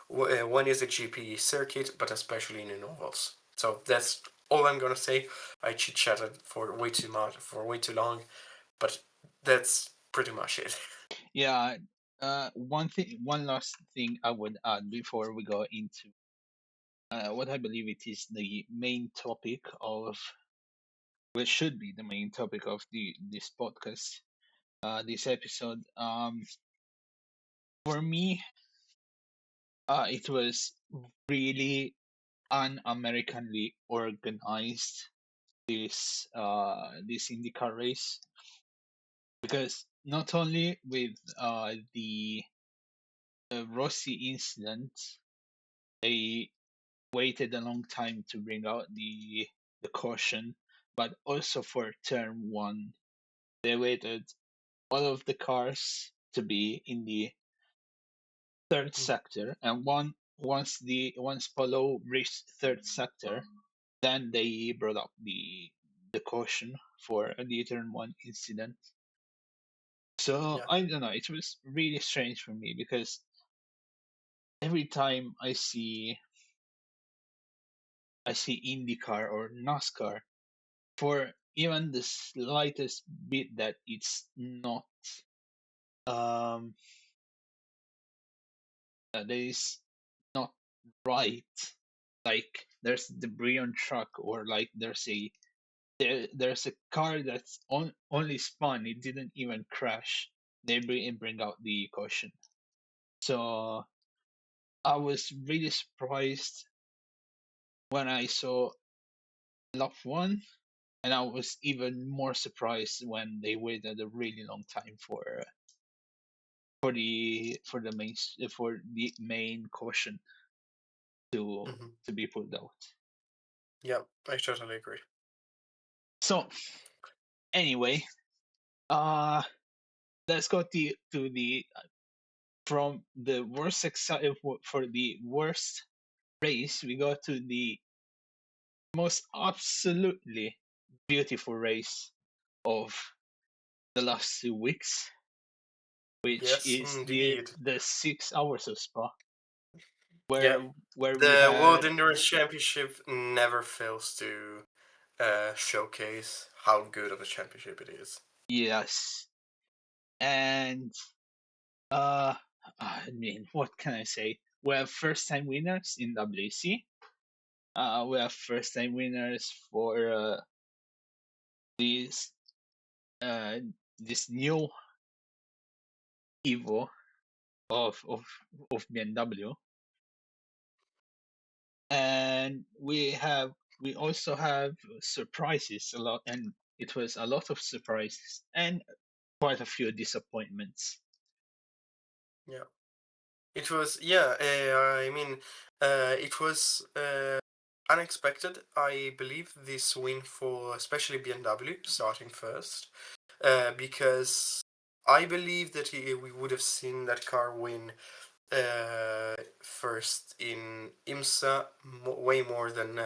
One is a GP circuit, but especially in ovals. So that's all I'm gonna say. I chit chatted for way too much, for way too long, but that's pretty much it. Yeah. One last thing I would add before we go into what I believe it is the main topic of, well, should be the main topic of this podcast, this episode. For me, it was really un-Americanly organized, this IndyCar race, because not only with the Rossi incident, they waited a long time to bring out the caution, but also for turn one, they waited all of the cars to be in the third sector, and once Polo reached third sector, then they brought up the caution for the turn one incident. So Yeah, I don't know, it was really strange for me because every time I see IndyCar or NASCAR, for even the slightest bit that it's not um that is not right, like there's debris on truck, or like there's a car that's only spun, it didn't even crash, they bring out the caution. So I was really surprised when I saw lap one, and I was even more surprised when they waited a really long time for the main caution to Mm-hmm. to be pulled out. Yeah, I totally agree. So anyway, uh let's go to the from the worst for the worst race, we go to the most absolutely beautiful race of the last 2 weeks, which Yes, is indeed. the 6 hours of Spa, Yeah, where we the World had, Endurance Championship never fails to showcase how good of a championship it is. yes, and uh I mean, what can I say? We have first time winners in WC. We have first time winners for this uh this new Evo of of of BMW, and we also have surprises a lot, and it was a lot of surprises and quite a few disappointments. Yeah, it was. Yeah, I mean, it was unexpected. I believe this win for especially BMW starting first, because I believe that we would have seen that car win first in IMSA way more than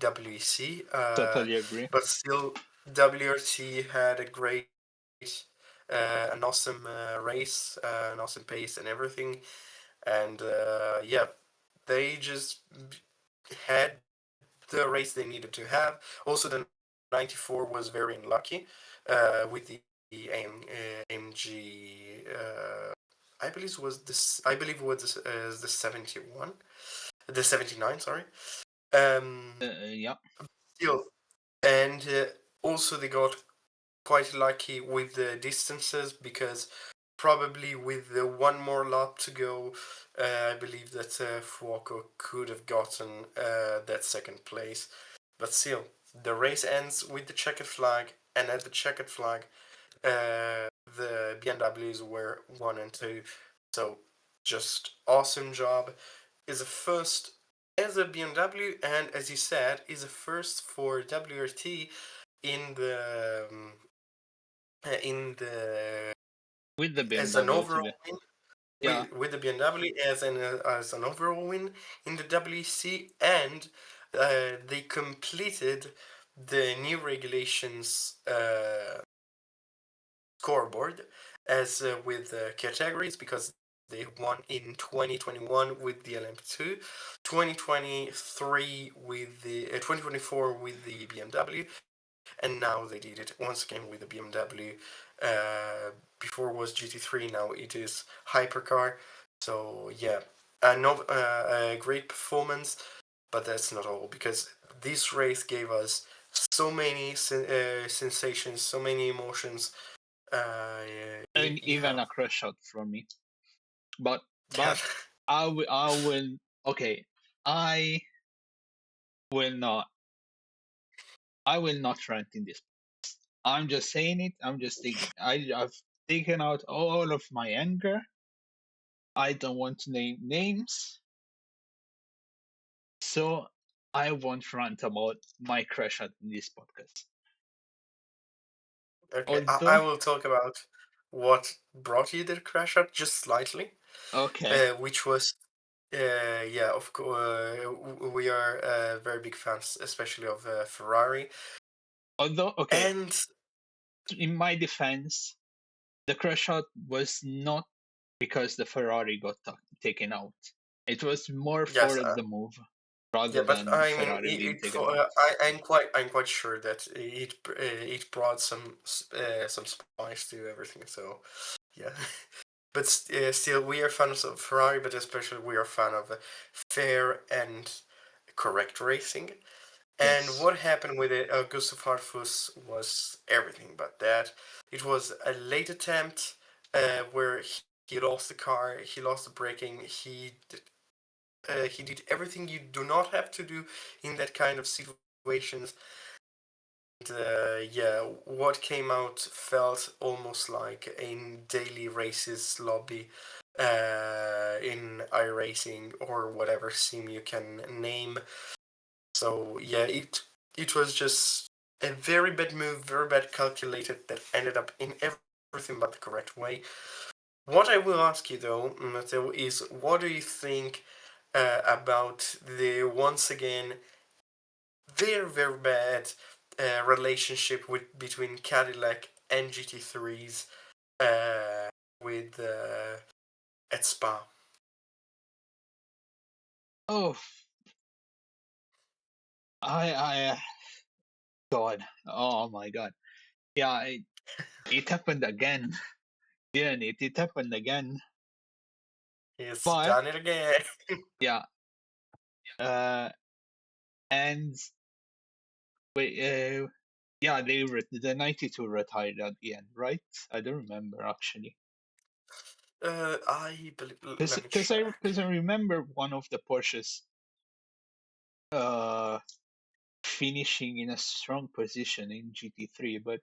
WEC. Totally agree. But still, WRT had a great, an awesome race, an awesome pace and everything. And yeah, they just had the race they needed to have. Also, the 94 was very unlucky with the AMG. I believe was this. I believe was the 71, the 79. Sorry. Um, Yeah, Still, and also they got quite lucky with the distances because probably with the one more lap to go, I believe that Fuoco could have gotten that second place. But still, the race ends with the checkered flag, and at the checkered flag, the BMWs were 1 and 2. So just awesome job. Is a first as a BMW, and as you said, is a first for WRT in the with the as an BMW to be, overall win yeah. with the BMW as an overall win in the WC, and they completed the new regulations scoreboard as with categories because they won in 2021 with the LMP2, 2023 with the 2024 with the BMW, and now they did it once again with the BMW. Before was GT3, now it is hypercar. So yeah, a great performance, but that's not all because this race gave us so many sensations, so many emotions. And Yeah, even a crash out from me, but yeah. but I will, okay, I will not, I will not rant in this. I'm just saying it. I've taken out all of my anger. I don't want to name names, so I won't rant about my crash out in this podcast. Okay, I Although, will talk about what brought you the crash out just slightly, okay, which was yeah, of course, we are very big fans, especially of Ferrari. okay, And in my defense, the crash out was not because the Ferrari got taken out. It was more yes, for the move rather yeah, but than I mean, Ferrari being it taken for out. I'm quite sure that it brought some spice to everything. So yeah, but still, we are fans of Ferrari, but especially we are fan of fair and correct racing. And Yes. what happened with it, Gustav Hartfuss was everything but that. It was a late attempt where he lost the car, he lost the braking, he did everything you do not have to do in that kind of situations. Yeah, what came out felt almost like a daily racist lobby in iRacing or whatever sim you can name. So yeah, it was just a very bad move, very bad calculated that ended up in everything but the correct way. What I will ask you though, Matteo, is what do you think about the once again very bad relationship between Cadillac and GT3s with at Spa? Oh, I, God, oh my God, yeah, it happened again, didn't it? It happened again, He's but done it again. yeah, uh, and wait, yeah, the 92 retired at the end, right? I don't remember actually, I believe. Let me because check. I remember one of the Porsches uh finishing in a strong position in GT3, but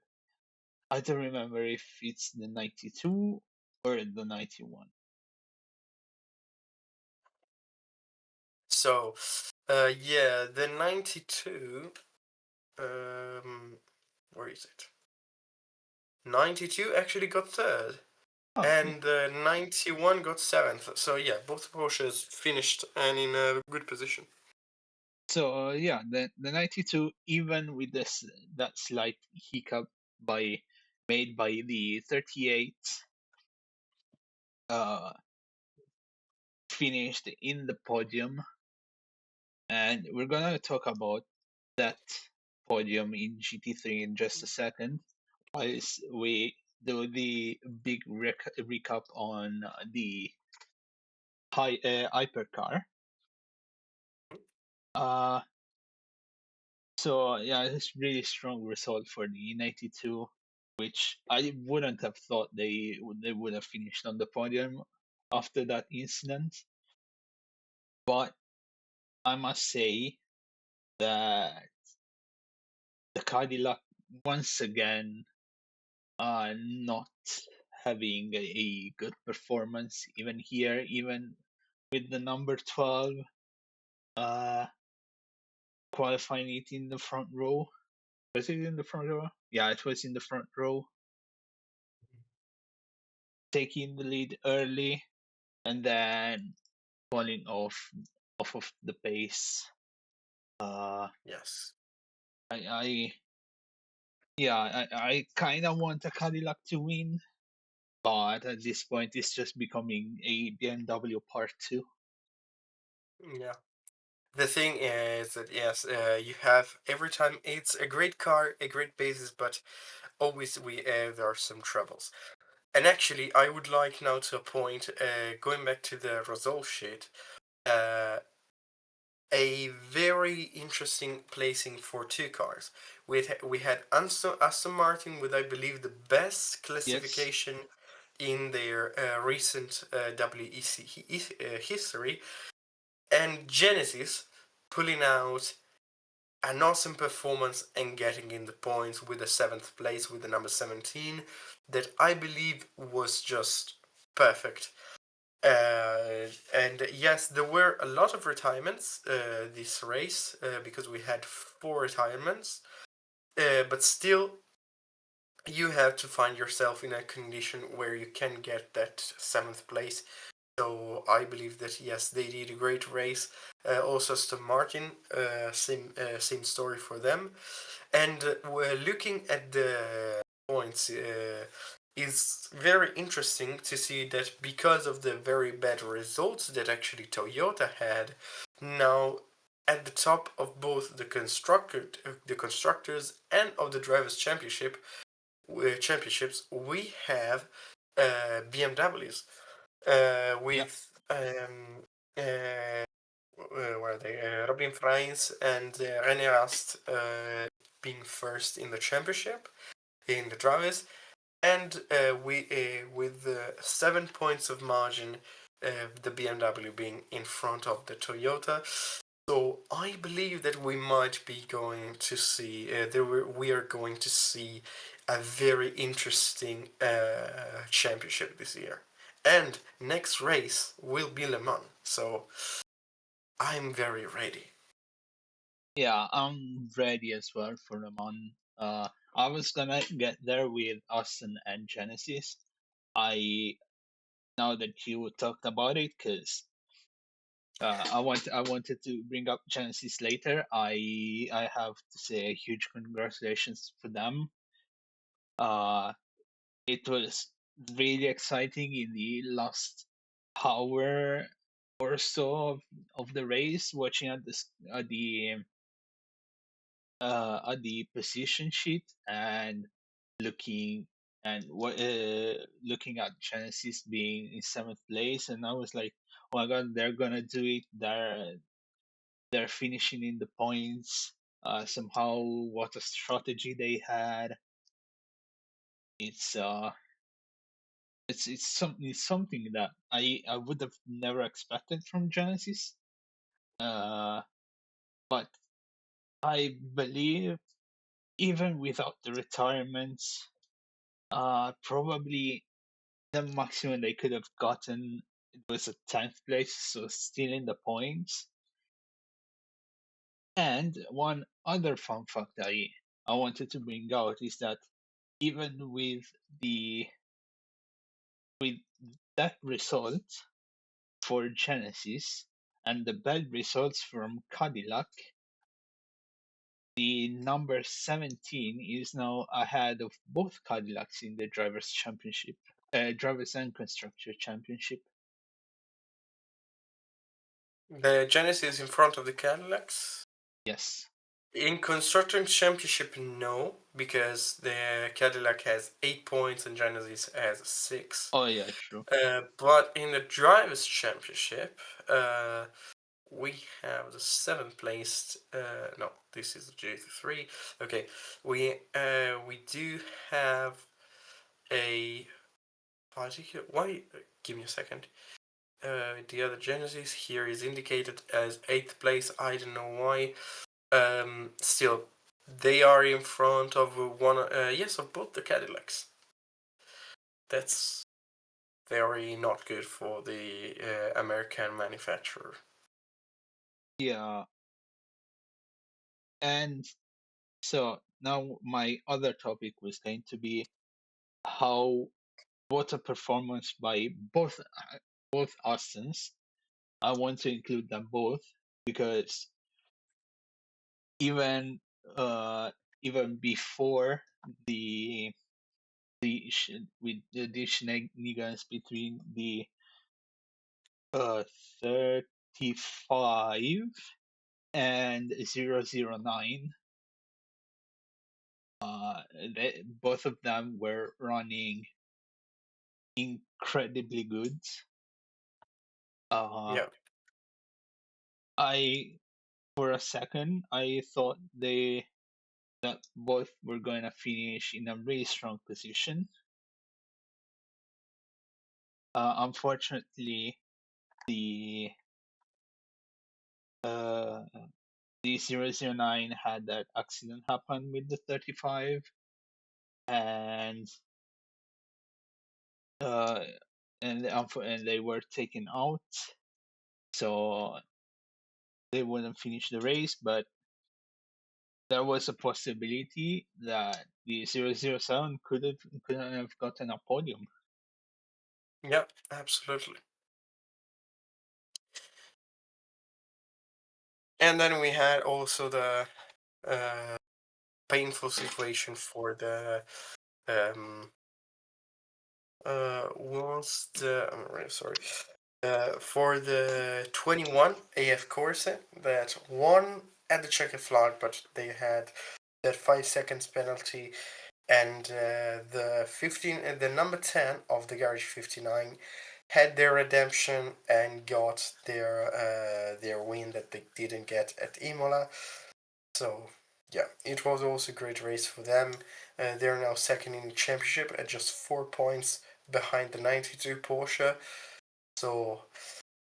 I don't remember if it's the 92 or the 91. So, yeah, the 92. Where is it? 92 actually got third, Oh, yeah. and 91 got seventh. So yeah, both Porsches finished and in a good position. So yeah, the 92, even with this that slight hiccup by made by the 38, uh, finished in the podium, and we're gonna talk about that podium in GT3 in just a second, whilst we do the big recap on the hypercar. Uh, so yeah, it's really strong result for the 92, which I wouldn't have thought they would have finished on the podium after that incident. But I must say that the Cadillac once again not having a good performance even here, even with the number 12 uh, qualifying it in the front row. Was it in the front row? Yeah, it was in the front row, taking the lead early and then falling off of the pace. Uh, Yes. I yeah, I kind of want a Cadillac to win, but at this point, it's just becoming a BMW Part Two. Yeah. The thing is that yes, you have every time it's a great car, a great basis, but always there are some troubles. And actually, I would like now to point, going back to the result sheet, uh, a very interesting placing for two cars. We had Aston Martin with I believe the best Yes. classification in their recent WEC history, and Genesis pulling out an awesome performance and getting in the points with the seventh place with the number 17 that I believe was just perfect. And yes, there were a lot of retirements this race because we had four retirements, but still, you have to find yourself in a condition where you can get that seventh place. So I believe that yes, they did a great race. Also, Aston Martin, same story for them. And we're looking at the points. It's very interesting to see that because of the very bad results that actually Toyota had, now at the top of both the constructors and of the drivers' championships, we have BMWs Yeah. with uh, were they? Robin Freins and René Rast being first in the championship in the drivers, and we with 7 points of margin, the BMW being in front of the Toyota. So I believe that we might be going to see we are going to see a very interesting championship this year. And next race will be Le Mans. So I'm very ready. Yeah, I'm ready as well for the month. I was gonna get there with Austin and Genesis. I Now that you talked about it, because I wanted to bring up Genesis later. I have to say a huge congratulations for them. Uh, it was really exciting in the last hour or so of the race, watching at the position sheet and looking looking at Genesis being in seventh place, and I was like, oh my god, they're gonna do it. They're finishing in the points. Somehow, what a strategy they had. It's uh, it's something that I would have never expected from Genesis. Uh, but I believe even without the retirements, probably the maximum they could have gotten was a 10th place, so still in the points. And one other fun fact I wanted to bring out is that even with that result for Genesis and the bad results from Cadillac, the number 17 is now ahead of both Cadillacs in the drivers and constructor championship. The Genesis is in front of the Cadillacs. Yes. In constructor championship, no, because the Cadillac has 8 points and Genesis has 6. Oh yeah, true. But in the drivers' championship, we have the seventh placed. No, this is the GT3. Okay, we do have a particular. Why? Give me a second. The other Genesis here is indicated as eighth place. I don't know why. Still, they are in front of one. Yes, of both the Cadillacs. That's very not good for the American manufacturer. Yeah, and so now my other topic was going to be how what a performance by both Austins. I want to include them both because even uh even before the with the shenanigans between the 35 and 009, both of them were running incredibly good. Uh, Yeah. I For a second I thought they that both were going to finish in a really strong position. Unfortunately, the uh, the 009 had that accident happen with the 35, and uh, and they were taken out, so they wouldn't finish the race. But there was a possibility that the 007 couldn't have gotten a podium. Yeah, absolutely. And then we had also the uh, painful situation for the was the I'm really sorry for the 21 AF Corse that won at the checkered flag, but they had that 5 seconds penalty, and the 15 the number 10 of the garage 59 had their redemption and got their win that they didn't get at Imola. So yeah, it was also a great race for them. They're now second in the championship at just 4 points behind the 92 Porsche. So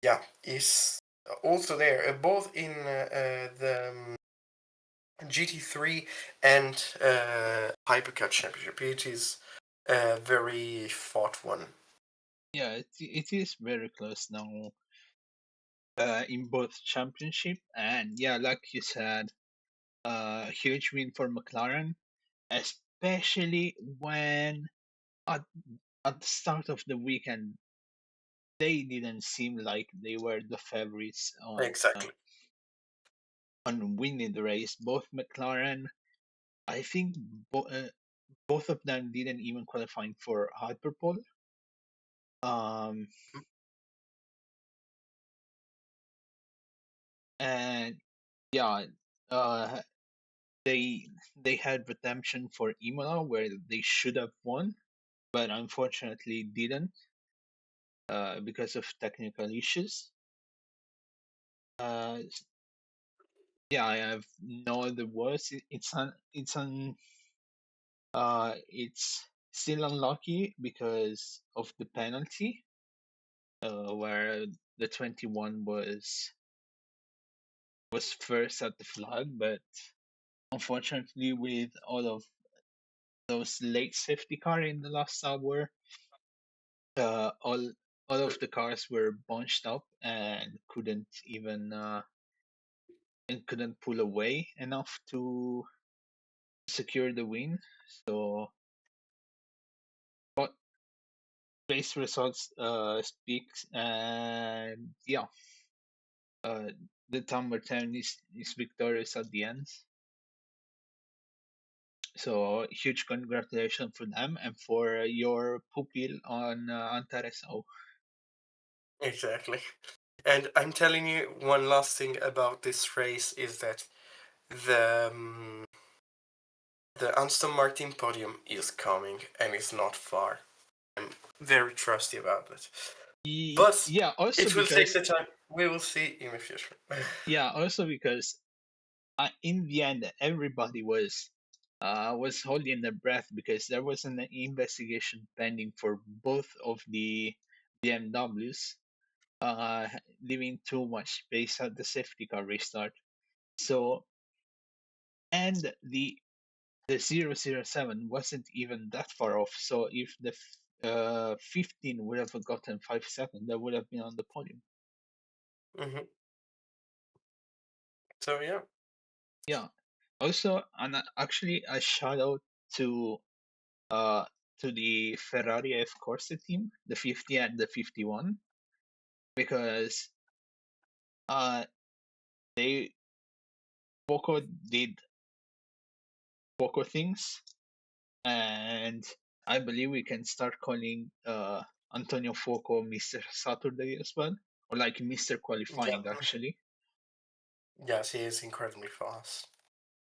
yeah, is also there both in the GT3 and Hypercar Championship. It is a very fought one. Yeah, it is very close now in both championship, and yeah, like you said, huge win for McLaren, especially when at, at the start of the weekend they didn't seem like they were the favorites Exactly. on winning the race. Both McLaren, I think, both of them didn't even qualify for Hyperpole. Um, and yeah, uh, they they had redemption for Imola where they should have won, but unfortunately didn't because of technical issues. Uh, yeah, I have no other words. It's still unlucky because of the penalty, where the 21 was first at the flag, but unfortunately, with all of those late safety car in the last hour, uh, all all of the cars were bunched up and couldn't pull away enough to secure the win. So, but race results speaks, and yeah, uh, the Tom Martin is victorious at the end. So huge congratulations for them and for your pupil on Antaresau. Exactly. And I'm telling you, one last thing about this race is that the the Aston Martin podium is coming and it's not far. I'm very trusty about it. But Yeah, also it will take because the time. We will see in the future. in the end everybody was holding their breath because there was an investigation pending for both of the BMWs, leaving too much space at the safety car restart. So, and the 007 wasn't even that far off. So if the 15 would have gotten 5 seconds, that would have been on the podium. Hmm. So yeah. Yeah. Also, and actually, a shout out to uh the Ferrari F Corse team, the 50 and the 51, because uh they Poco did Poco things, and I believe we can start calling Antonio Foco Mr. Saturday as well, or like Mr. Qualifying Yeah. actually. Yes, he is incredibly fast.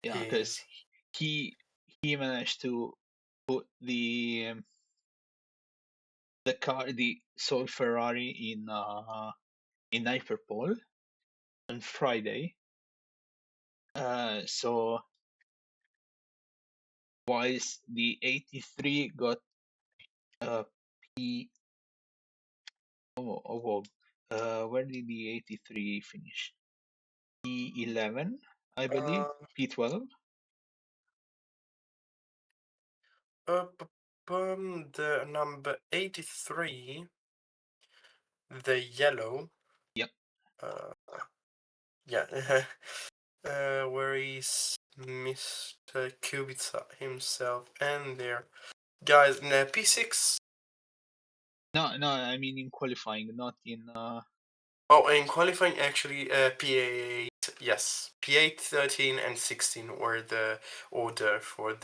Yeah, He because is. he he managed to put the sole Ferrari in Hyperpole on Friday. So whilst the 83 got uh P where did the 83 finish? P11, I believe. Uh, P12. the number 83, the yellow. Yep. Uh, yeah. Where is Mr. Kubica himself and there. Guys, in P6. No, I mean in qualifying, not in Oh, in qualifying, actually, P8, yes. P8, 13, and 16 were the order uh, for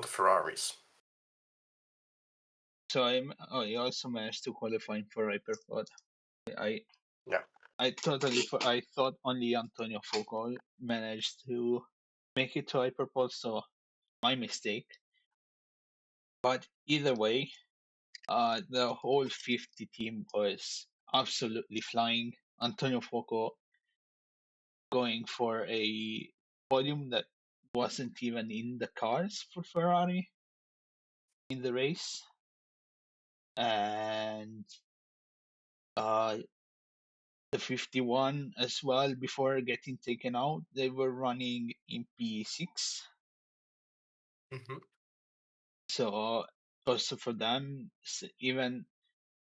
the Ferraris. so I also managed to qualify for Hyperpod. I Yeah. I thought only Antonio Foco managed to make it to Hyperpod, so my mistake. But either way, the whole 50 team was absolutely flying. Antonio Foco going for a podium that wasn't even in the cars for Ferrari in the race. And uh, the 51 as well, before getting taken out, they were running in P6. Mm-hmm. So also for them, even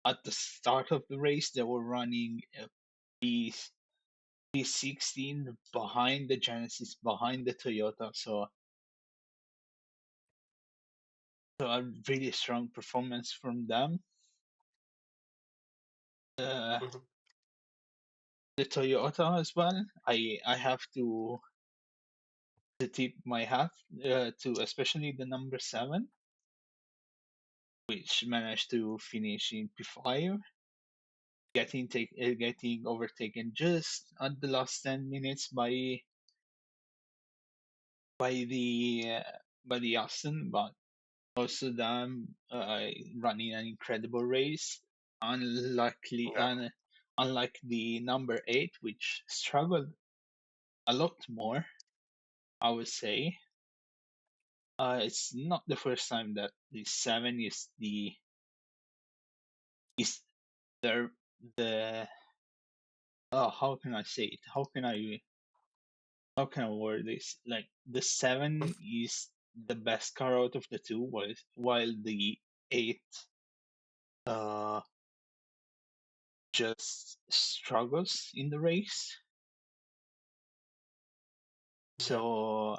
at the start of the race, they were running P P16 behind the Genesis, behind the Toyota. So a really strong performance from them. Uh, Mm-hmm. the Toyota as well. I have to tip my hat to especially the number 7, which managed to finish in P5, getting overtaken just at the last 10 minutes by the uh, by the Aston, but also them running an incredible race. Unluckily, Yeah. unlike the number 8, which struggled a lot more, I would say. It's not the first time that the 7 is the the how can I say it? How can I word this? Like the 7 is the best car out of the two, while the 8 uh just struggles in the race. Yeah. So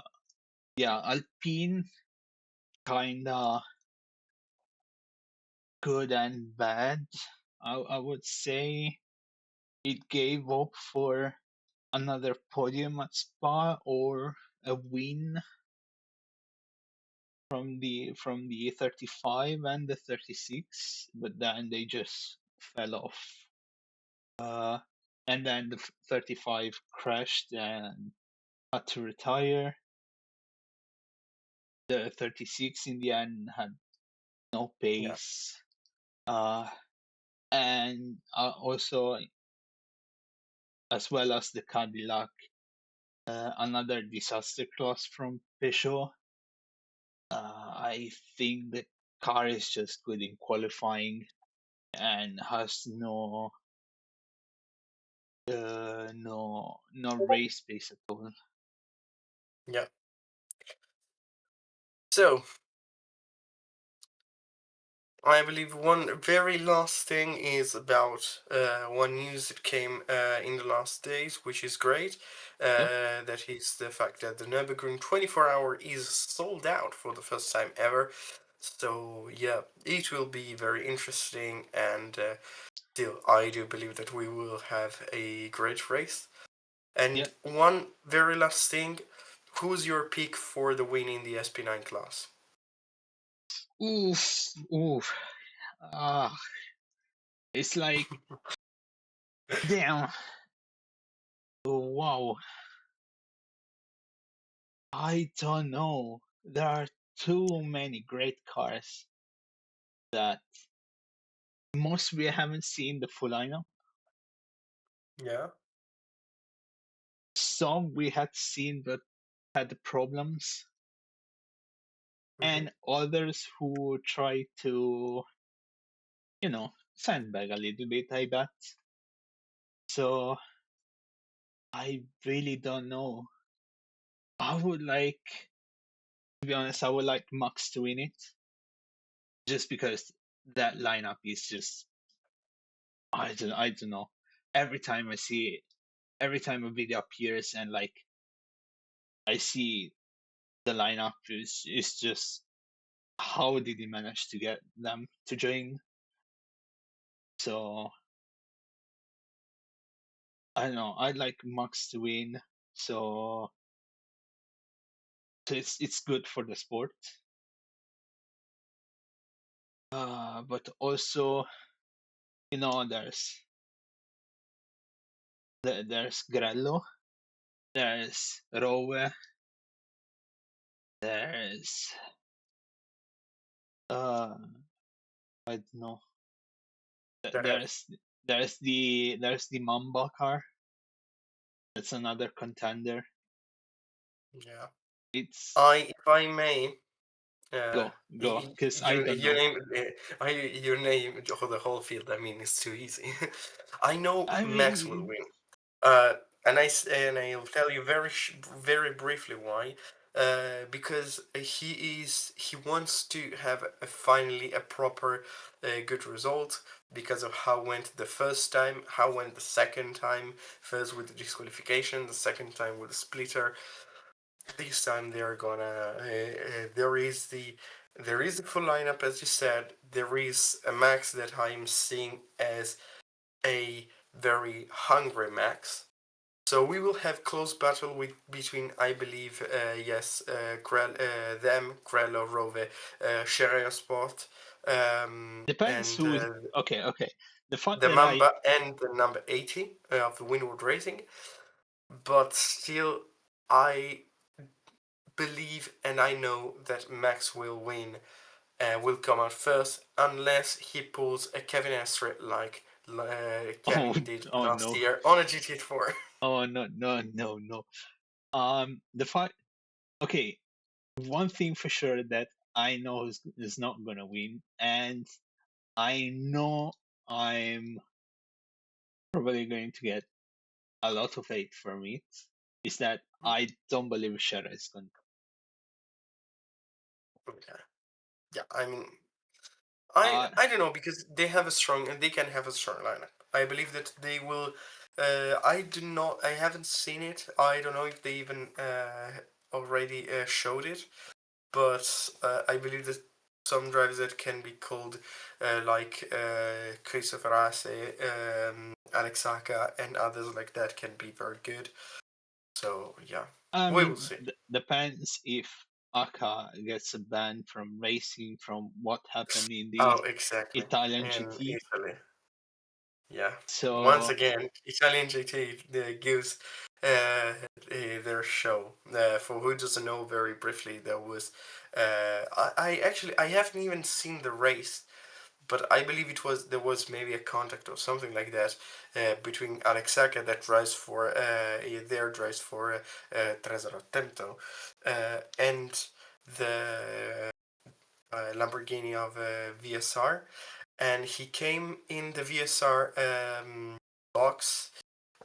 yeah, Alpine kinda good and bad. I would say it gave up for another podium at Spa or a win from the 35 and the 36, but then they just fell off. Uh, and then the 35 crashed and had to retire. The 36 in the end had no Yeah. pace. Uh, and also, as well as the Cadillac, another disaster class from Peugeot. I think the car is just good in qualifying and has no race pace at all. Yeah. So I believe one very last thing is about one news that came in the last days, which is great. Yeah, That is the fact that the Nürburgring 24-hour is sold out for the first time ever. So yeah, it will be very interesting, and still, I do believe that we will have a great race. yeah. And one very last thing, who's your pick for the win in the SP9 class? Oof, oof. Ah, it's like, damn. Oh, wow. I don't know. There are too many great cars that most we haven't seen the full lineup. Yeah. Some we had seen but had problems, Mm-hmm. and others who try to, sandbag a little bit, I bet. So I really don't know. I would like, to be honest, I would like Max to win it, just because that lineup is just, I don't know. Every time I see it, every time a video appears and like I see the lineup is just, how did he manage to get them to join? So I don't know. I'd like Max to win. So it's good for the sport. But also, there's Grello, there's Rowe, there's uh I don't know. Uh, There's the Mamba car. That's another contender. yeah. It's If I may, uh, go, because I don't your know. name, your name, or the whole field. I mean, it's too easy. I know I Max will mean, win. And I'll tell you very briefly why. Because he wants to have finally a proper good result because of how went the first time, how went the second time. First with the disqualification, the second time with the splitter. This time they are gonna. There is the full lineup as you said. There is a Max that I'm seeing as a very hungry Max. So we will have close battle between, I believe, Krello, Rove, Sharia Sport, depends and who's okay. Okay, the fact the that I Mamba and the number 80 of the Windward Racing. But still, I believe and I know that Max will win, will come out first, unless he pulls a Kevin Estre like oh Kevin did oh last no year on a GT4. oh no. The fact okay, one thing for sure that I know is not gonna win, and I know I'm probably going to get a lot of hate from it, is that I don't believe Shara is going to Yeah, yeah. I mean, come. I don't know because they have a strong and they can have a strong lineup. I believe that they will. I do not. I haven't seen it. I don't know if they even already showed it. But I believe that some drivers that can be called like Christopher Asse, Alex Saka, and others like that can be very good. So yeah, I we will mean, see. depends if Aka gets a ban from racing from what happened in the Oh, exactly. Italian In GT. Italy, yeah. Once So, again, Italian GT gives their show. For who doesn't know, very briefly, there was. I actually I haven't even seen the race, but I believe there was maybe a contact or something like that between Alexaca that drives for their drives for Tresor Attento and the Lamborghini of VSR, and he came in the VSR box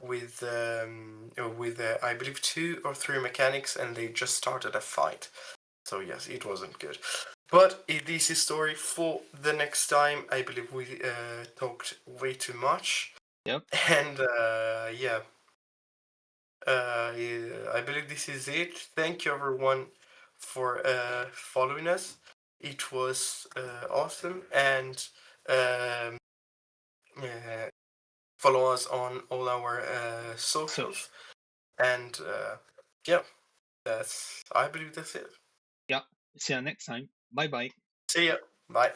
with I believe two or three mechanics, and they just started a fight. So yes, it wasn't good. But it is a story for the next time. I believe we talked way too much. yep. And yeah, I believe this is it. Thank you everyone for following us. It was awesome. And um, uh, follow us on all our So, socials. And yeah, I believe that's it. yeah. See you next time. Bye bye. See ya. Bye.